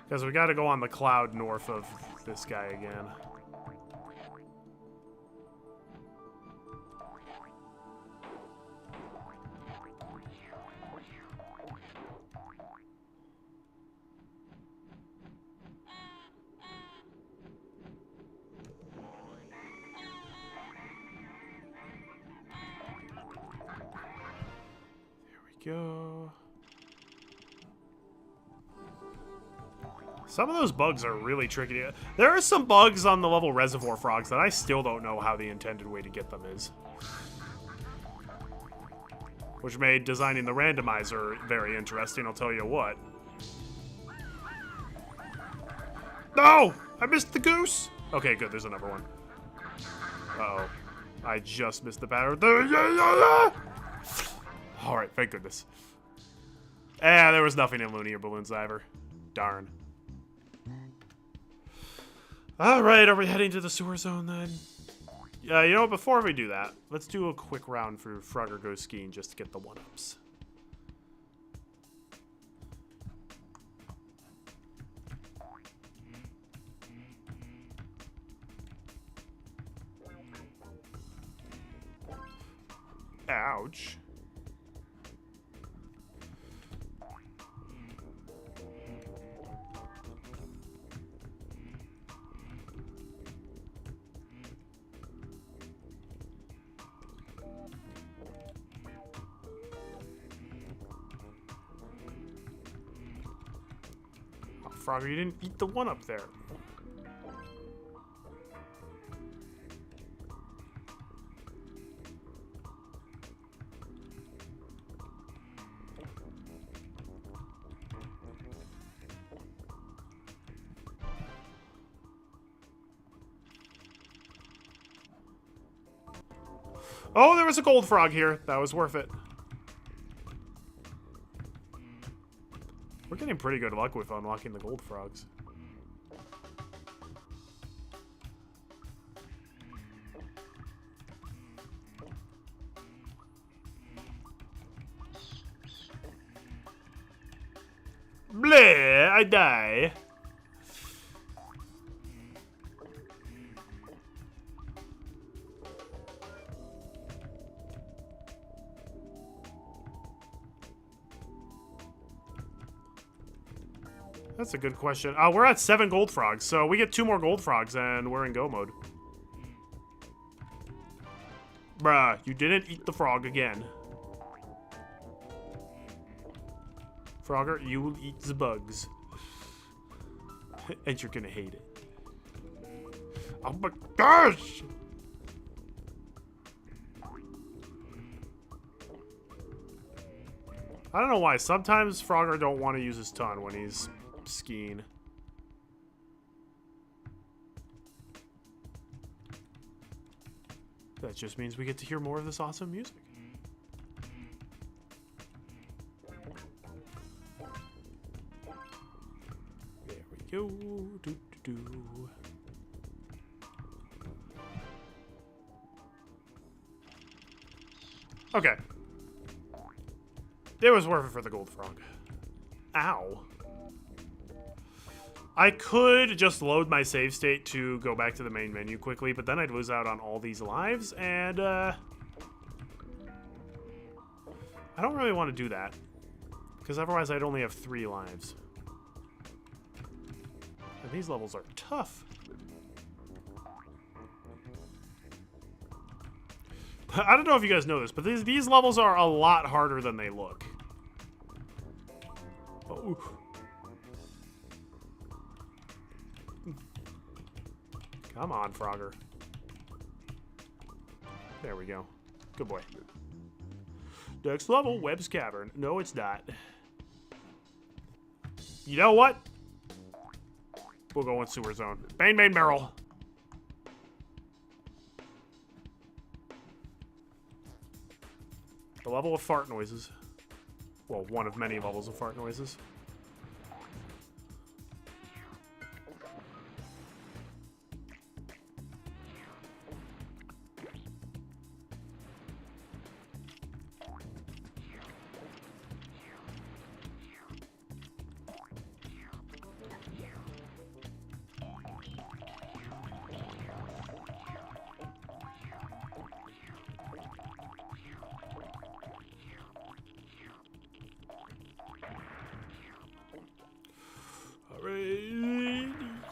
Because we gotta go on the cloud north of this guy again. Go. Some of those bugs are really tricky. There are some bugs on the level Reservoir Frogs that I still don't know how the intended way to get them is. Which made designing the randomizer very interesting, I'll tell you what. No! I missed the goose! Okay, good, there's another one. Uh-oh. I just missed the pattern. Alright, thank goodness. There was nothing in Lunar Balloons either. Darn. Alright, are we heading to the sewer zone then? You know what, before we do that, let's do a quick round for Frogger Goes Skiing just to get the one-ups. Ouch. Oh, Frogger, you didn't eat the one up there. Oh, there was a gold frog here. That was worth it. We're getting pretty good luck with unlocking the gold frogs. Bleh, I die. That's a good question. We're at 7 gold frogs, so we get 2 more gold frogs and we're in go mode. Bruh, you didn't eat the frog again. Frogger, you will eat the bugs. And you're gonna hate it. Oh my gosh! I don't know why. Sometimes Frogger don't want to use his ton when he's skiing. That just means we get to hear more of this awesome music. There we go. Do, do, do. Okay. It was worth it for the gold frog. Ow. I could just load my save state to go back to the main menu quickly, but then I'd lose out on all these lives, and I don't really want to do that, because otherwise I'd only have 3 lives. And these levels are tough. I don't know if you guys know this, but these levels are a lot harder than they look. Oh. Come on, Frogger. There we go. Good boy. Next level, Webb's Cavern. No, it's not. You know what? We'll go in Sewer Zone. Main barrel. The level of fart noises. Well, one of many levels of fart noises.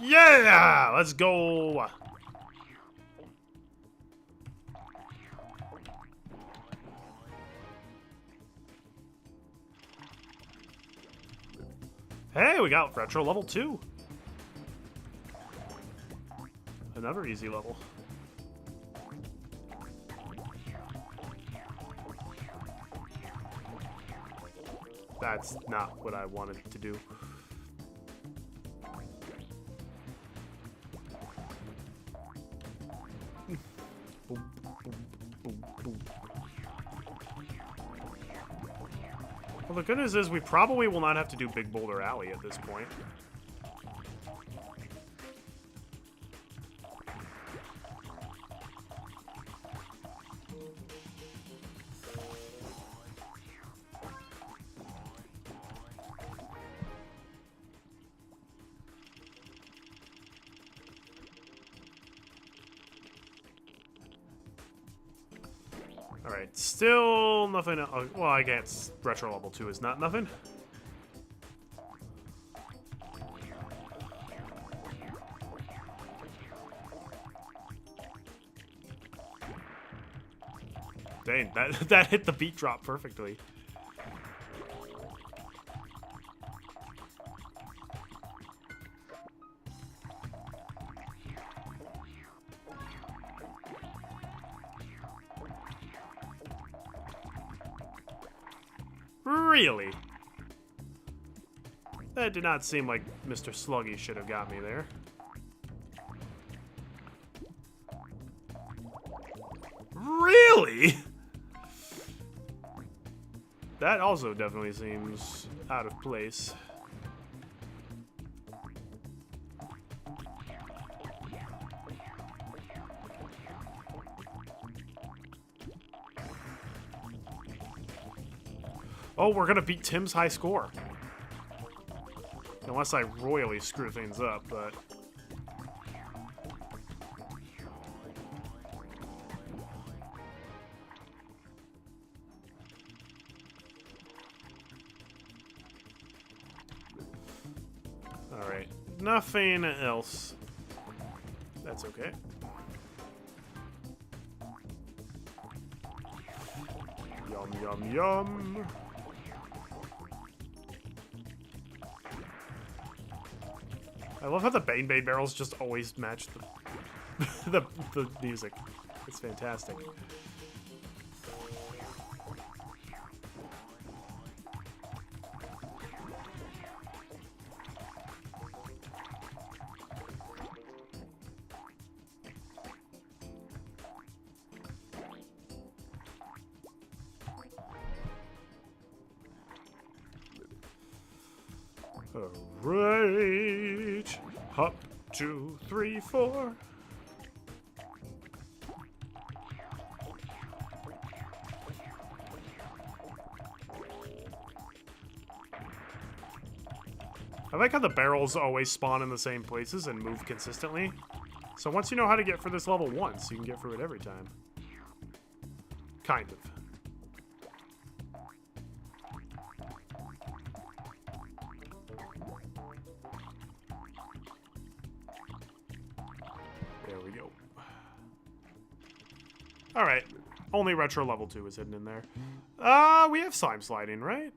Yeah! Let's go! Hey, we got retro level 2. Another easy level. That's not what I wanted to do. Well, the good news is we probably will not have to do Big Boulder Alley at this point. Alright, still nothing. Well, I guess retro level 2 is not nothing. Dang, that hit the beat drop perfectly. Really? That did not seem like Mr. Sluggy should have got me there. Really? That also definitely seems out of place. Oh, we're gonna beat Tim's high score. Unless I royally screw things up, but... Alright, nothing else. That's okay. Yum, yum, yum. I love how the Bane Bane barrels just always match the the music. It's fantastic. Alright. Hop, 2, 3, 4. I like how the barrels always spawn in the same places and move consistently. So once you know how to get for this level once, you can get through it every time. Kind of. There we go. Alright. Only retro level 2 is hidden in there. We have slime sliding, right?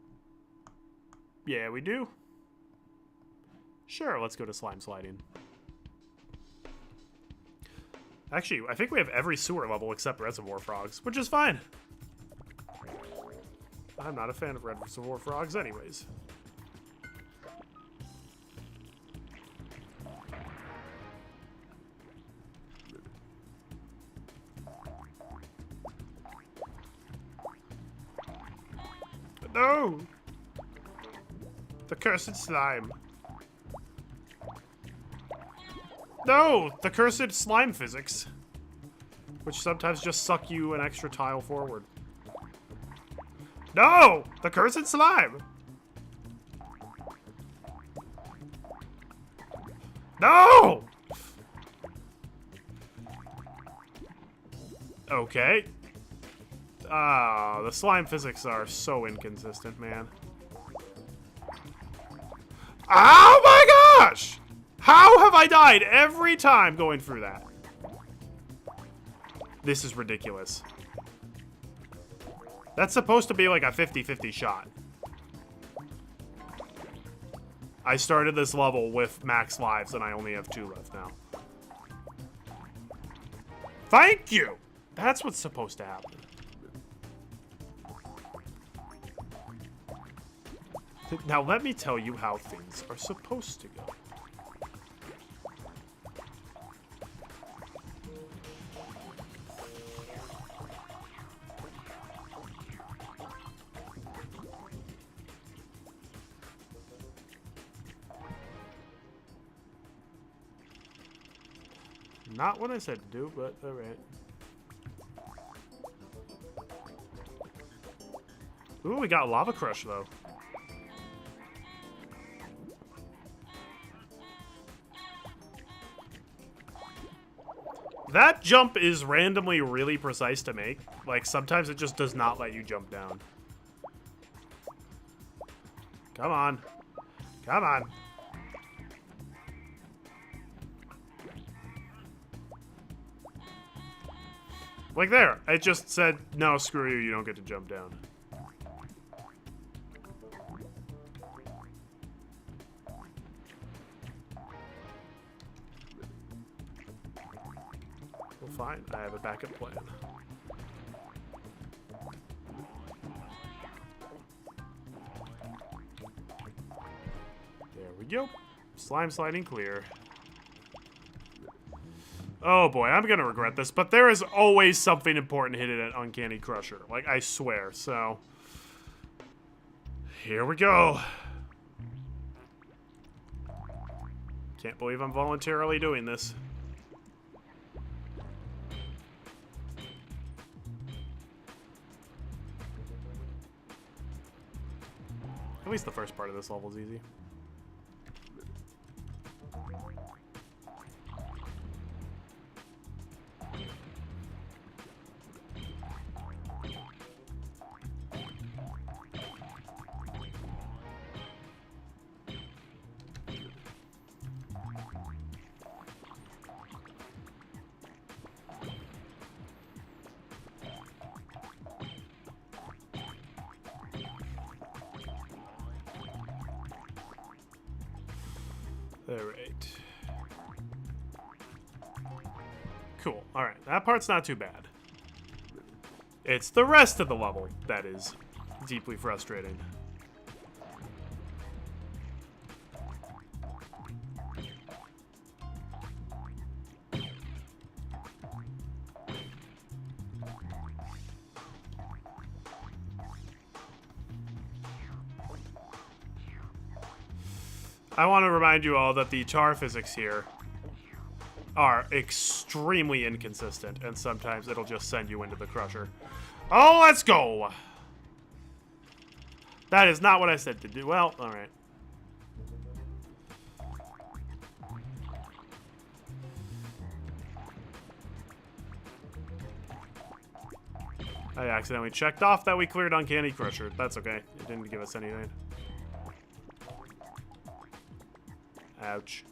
Yeah, we do. Sure, let's go to slime sliding. Actually, I think we have every sewer level except reservoir frogs, which is fine. I'm not a fan of reservoir frogs anyways. No! The cursed slime. No! The cursed slime physics. Which sometimes just suck you an extra tile forward. No! The cursed slime! No! Okay. Ah, the slime physics are so inconsistent, man. Oh my gosh! How have I died every time going through that? This is ridiculous. That's supposed to be like a 50-50 shot. I started this level with max lives and I only have 2 left now. Thank you! That's what's supposed to happen. Now let me tell you how things are supposed to go. Not what I said to do, but alright. Ooh, we got Lava Crush, though. That jump is randomly really precise to make. Like, sometimes it just does not let you jump down. Come on. Come on. Like there. It just said, no, screw you, you don't get to jump down. Well, fine. I have a backup plan. There we go. Slime sliding clear. Oh boy, I'm gonna regret this, but there is always something important hidden at Uncanny Crusher. Like, I swear, so... Here we go. Can't believe I'm voluntarily doing this. At least the first part of this level is easy. Alright. Cool. Alright, that part's not too bad. It's the rest of the level that is deeply frustrating. I want to remind you all that the tar physics here are extremely inconsistent, and sometimes it'll just send you into the crusher. Oh, let's go! That is not what I said to do. Well, alright. I accidentally checked off that we cleared Uncanny Crusher. That's okay. It didn't give us anything. Ouch.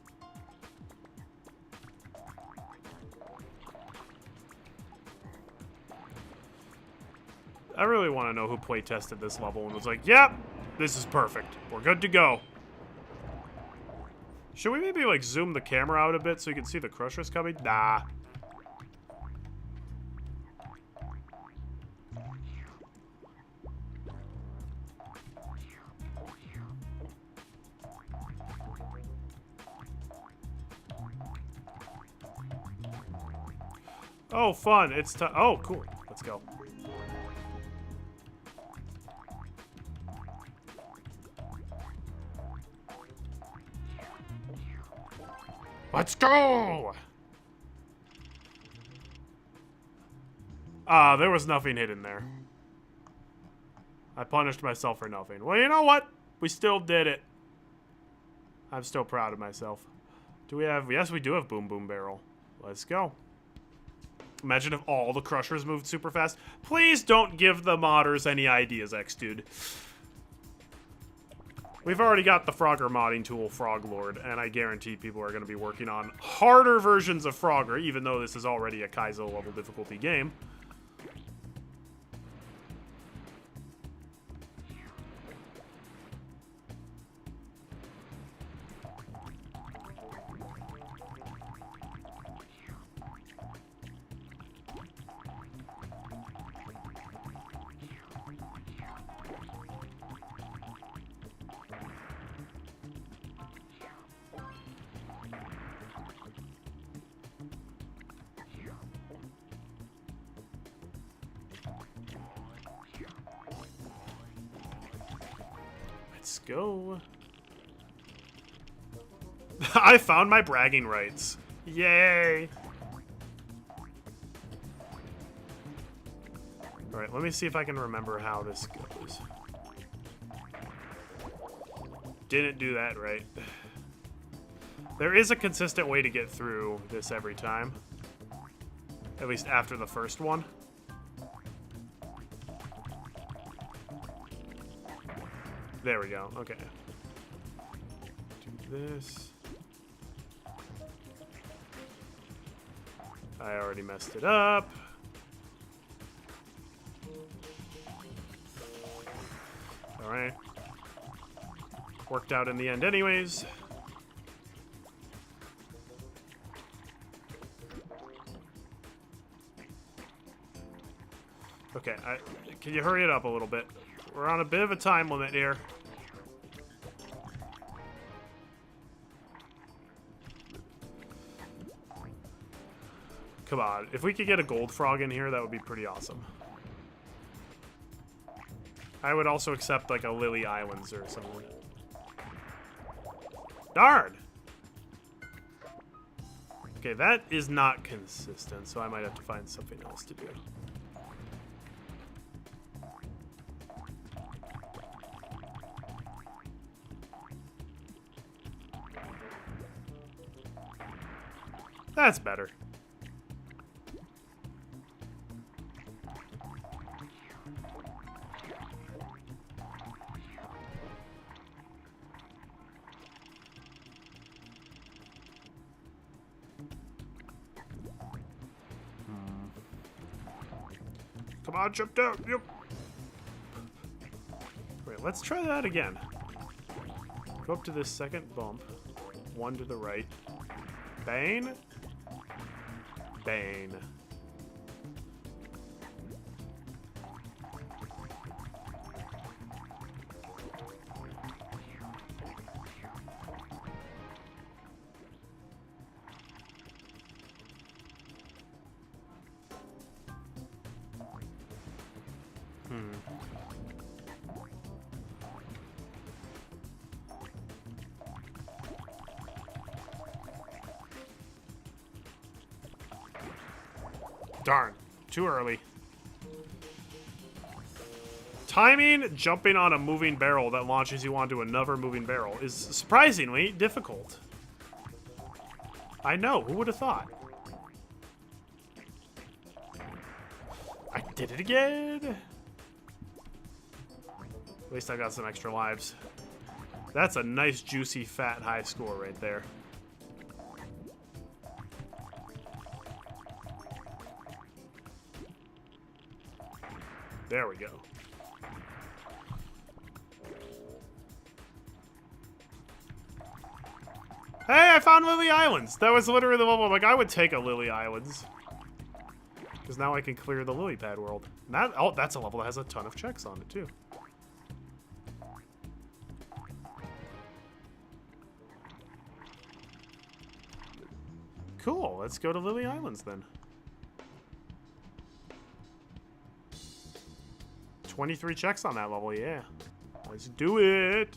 I really want to know who play tested this level and was like, yep, this is perfect. We're good to go. Should we maybe, like, zoom the camera out a bit so you can see the crushers coming? Nah. Oh, fun. It's time. Oh, cool. Let's go. Let's go! There was nothing hidden there. I punished myself for nothing. Well, you know what? We still did it. I'm still proud of myself. Do we have... Yes, we do have Boom Boom Barrel. Let's go. Imagine if all the crushers moved super fast. Please don't give the modders any ideas, X-Dude. We've already got the Frogger modding tool, Frog Lord, and I guarantee people are going to be working on harder versions of Frogger, even though this is already a Kaizo level difficulty game. Let's go. I found my bragging rights. Yay. Alright, let me see if I can remember how this goes. Didn't do that right. There is a consistent way to get through this every time. At least after the first one. There we go. Okay. Do this. I already messed it up. Alright. Worked out in the end anyways. Okay, can you hurry it up a little bit? We're on a bit of a time limit here. Come on, if we could get a gold frog in here, that would be pretty awesome. I would also accept like a Lily Islands or something. Darn! Okay, that is not consistent, so I might have to find something else to do. That's better. Come on, jump down. Yep. Wait, let's try that again. Go up to this second bump. One to the right. Bane. Bane. Darn. Too early. Timing jumping on a moving barrel that launches you onto another moving barrel is surprisingly difficult. I know. Who would have thought? I did it again. At least I got some extra lives. That's a nice, juicy, fat, high score right there. There we go. Hey, I found Lily Islands. That was literally the level. Like, I would take a Lily Islands. Because now I can clear the lily pad world. And that, oh, that's a level that has a ton of checks on it, too. Cool. Let's go to Lily Islands, then. 23 checks on that level, yeah. Let's do it.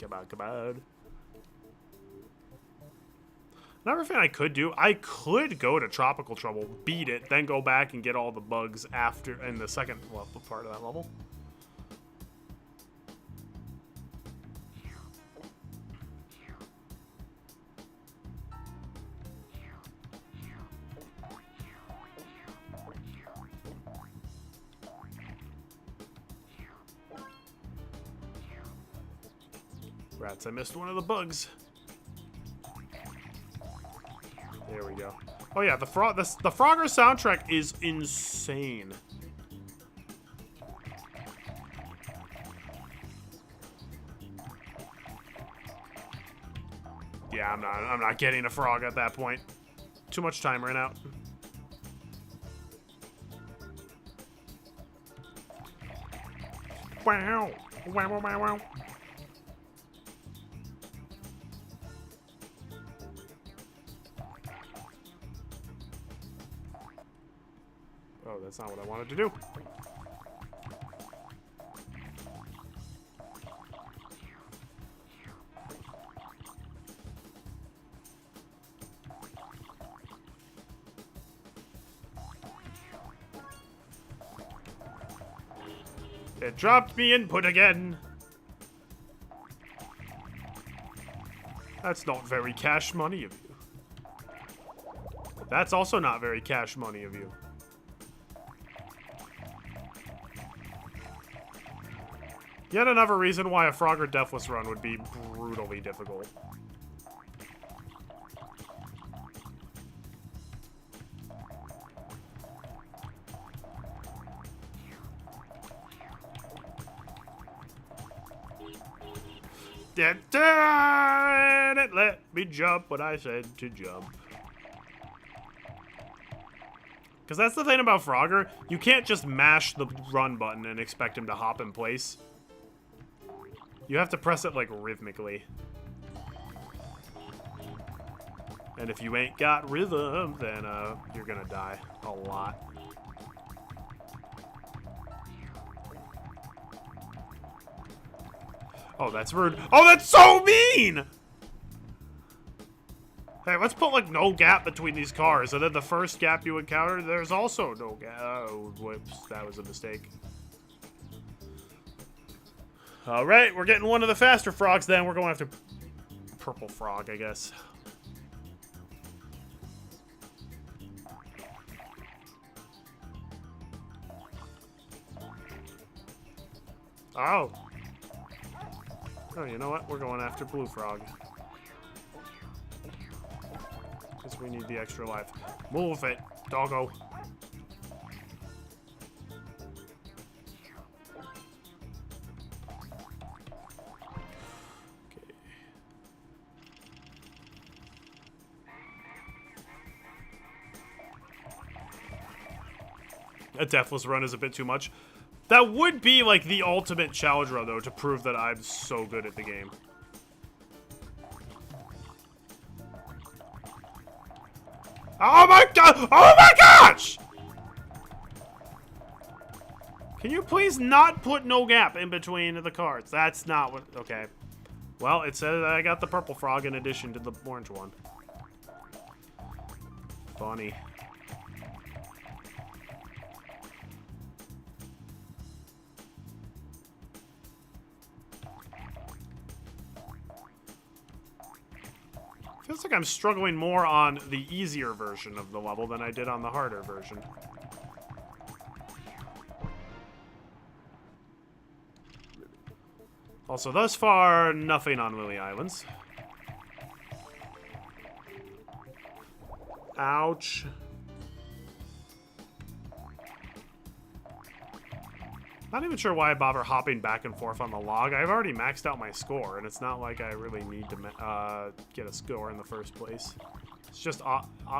Come on, come on. Another thing I could do, I could go to Tropical Trouble, beat it, then go back and get all the bugs after in the second level, part of that level. Rats, I missed one of the bugs. There we go. Oh yeah, the Frogger soundtrack is insane. Yeah, I'm not getting a frog at that point. Too much time ran out. Wow. Wow, wow, wow, wow. Oh, that's not what I wanted to do. It dropped me input again. That's not very cash money of you. That's also not very cash money of you. Yet another reason why a Frogger Deathless run would be brutally difficult. It let me jump when I said to jump. Because that's the thing about Frogger. You can't just mash the run button and expect him to hop in place. You have to press it, like, rhythmically. And if you ain't got rhythm, then, you're gonna die a lot. Oh, that's rude. Oh, that's so mean! Hey, let's put, like, no gap between these cars, and then the first gap you encounter, there's also no gap. Oh, whoops, that was a mistake. Alright, we're getting one of the faster frogs then. We're going after purple frog, I guess. Oh. Oh, you know what? We're going after blue frog. Because we need the extra life. Move it, doggo. Okay. A deathless run is a bit too much. That would be, like, the ultimate challenge run, though, to prove that I'm so good at the game. Oh my god! Oh my gosh! Can you please not put no gap in between the cards? That's not what... Okay. Well, it says that I got the purple frog in addition to the orange one. Funny. Feels like I'm struggling more on the easier version of the level than I did on the harder version. Also, thus far, nothing on Lily Islands. Ouch. Not even sure why I bother hopping back and forth on the log. I've already maxed out my score, and it's not like I really need to get a score in the first place. It's just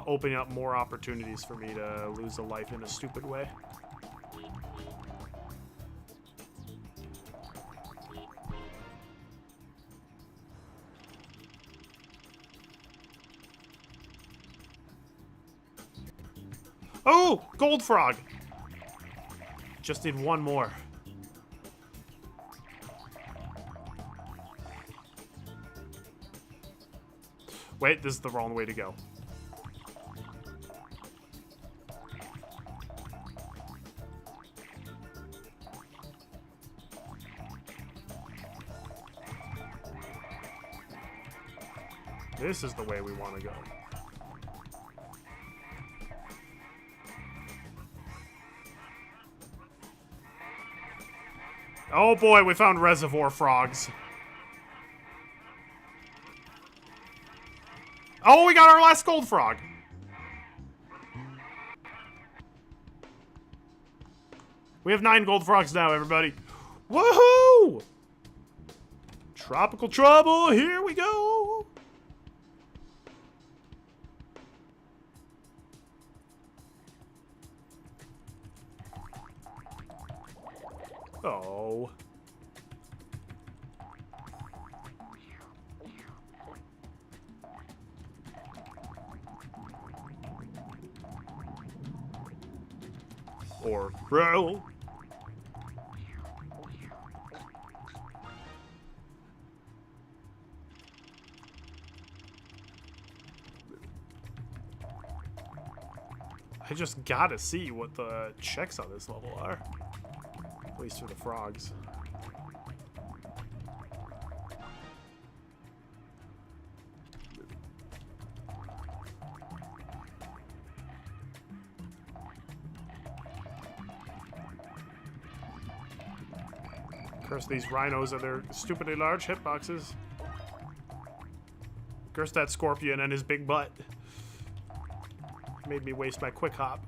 opening up more opportunities for me to lose a life in a stupid way. Oh! Gold frog! Just need one more. Wait, this is the wrong way to go. This is the way we want to go. Oh boy, we found reservoir frogs. Oh, we got our last gold frog. We have 9 gold frogs now, everybody. Woohoo! Tropical trouble, here we go. Oh. Or roll. I just gotta see what the checks on this level are. At least for the frogs. Curse these rhinos and their stupidly large hitboxes. Curse that scorpion and his big butt. Made me waste my quick hop.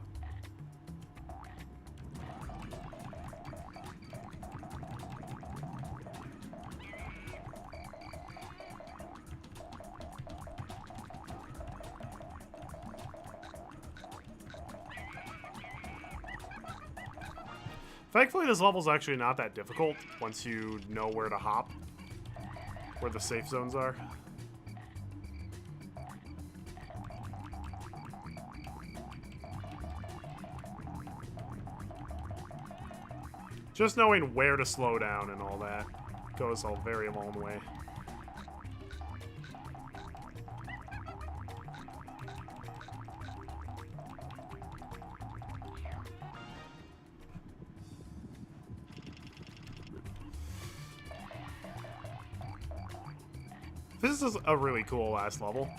Thankfully, this level's actually not that difficult once you know where to hop, where the safe zones are. Just knowing where to slow down and all that goes a very long way. This is a really cool last level.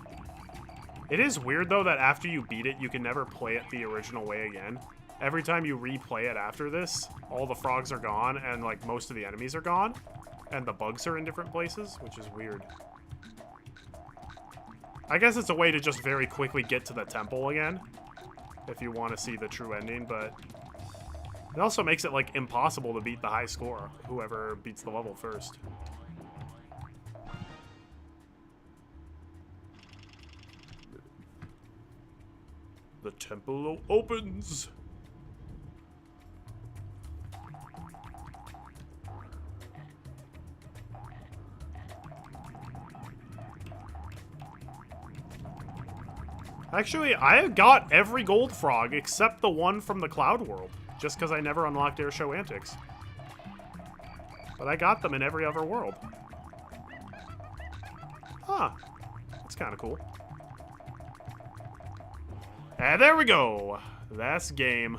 It is weird, though, that after you beat it, you can never play it the original way again. Every time you replay it after this, all the frogs are gone, and, like, most of the enemies are gone. And the bugs are in different places, which is weird. I guess it's a way to just very quickly get to the temple again, if you want to see the true ending, but it also makes it, like, impossible to beat the high score, whoever beats the level first. The temple opens. Actually, I got every gold frog except the one from the Cloud World, just because I never unlocked Air Show Antics. But I got them in every other world. Huh. That's kind of cool. And there we go. That's game.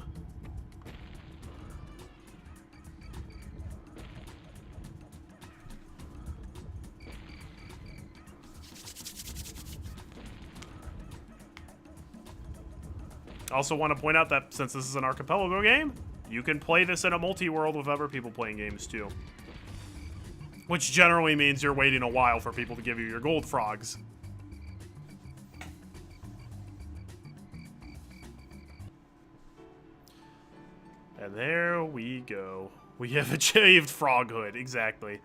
Also want to point out that since this is an archipelago game, you can play this in a multi-world with other people playing games too. Which generally means you're waiting a while for people to give you your gold frogs. And there we go. We have achieved froghood, exactly.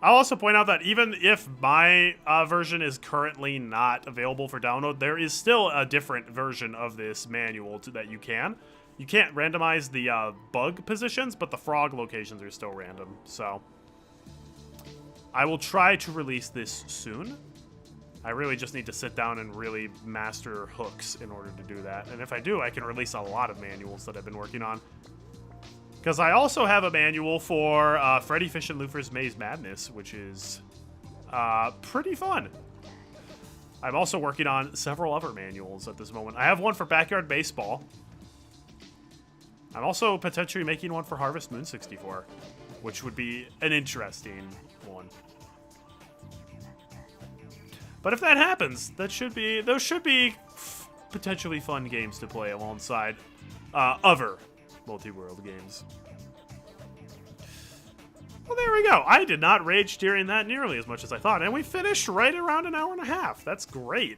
I'll also point out that even if my version is currently not available for download, there is still a different version of this manual that you can. You can't randomize the bug positions, but the frog locations are still random, so I will try to release this soon. I really just need to sit down and really master hooks in order to do that. And if I do, I can release a lot of manuals that I've been working on. Because I also have a manual for Freddy Fish and Lufer's Maze Madness, which is pretty fun. I'm also working on several other manuals at this moment. I have one for Backyard Baseball. I'm also potentially making one for Harvest Moon 64, which would be an interesting one. But if that happens, those should be potentially fun games to play alongside other multi-world games. Well, there we go. I did not rage during that nearly as much as I thought, and we finished right around an hour and a half. That's great.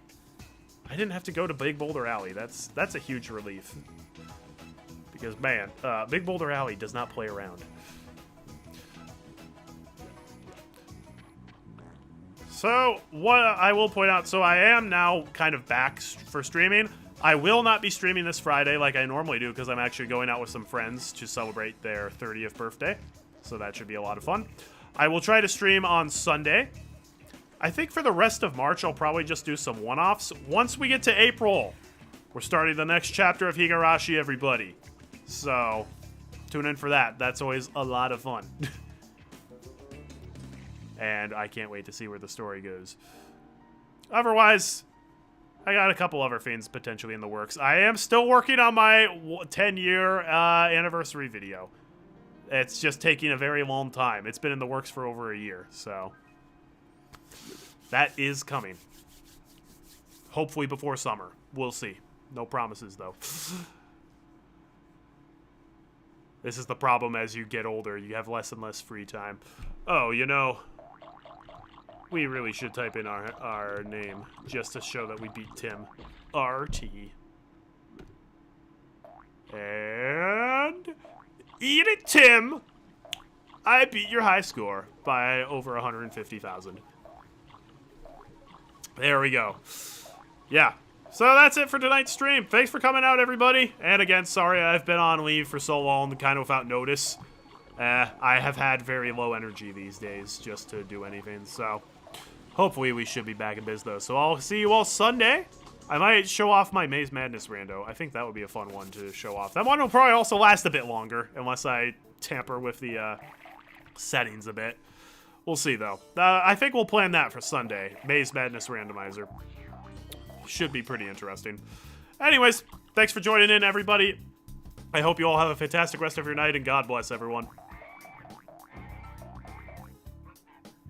I didn't have to go to Big Boulder Alley. That's a huge relief. Because, man, Big Boulder Alley does not play around. So, what I will point out, so I am now kind of back for streaming. I will not be streaming this Friday like I normally do because I'm actually going out with some friends to celebrate their 30th birthday. So that should be a lot of fun. I will try to stream on Sunday. I think for the rest of March, I'll probably just do some one-offs. Once we get to April, we're starting the next chapter of Higurashi, everybody. So, tune in for that. That's always a lot of fun. And I can't wait to see where the story goes. Otherwise, I got a couple other things potentially in the works. I am still working on my 10-year anniversary video. It's just taking a very long time. It's been in the works for over a year, so that is coming. Hopefully before summer. We'll see. No promises, though. This is the problem as you get older. You have less and less free time. Oh, you know, we really should type in our name just to show that we beat Tim. RT. And eat it, Tim! I beat your high score by over 150,000. There we go. Yeah. So that's it for tonight's stream. Thanks for coming out, everybody. And again, sorry I've been on leave for so long, kind of without notice. I have had very low energy these days just to do anything, so hopefully we should be back in biz, though. So I'll see you all Sunday. I might show off my Maze Madness rando. I think that would be a fun one to show off. That one will probably also last a bit longer, unless I tamper with the settings a bit. We'll see, though. I think we'll plan that for Sunday. Maze Madness Randomizer. Should be pretty interesting. Anyways, thanks for joining in, everybody. I hope you all have a fantastic rest of your night, and God bless everyone.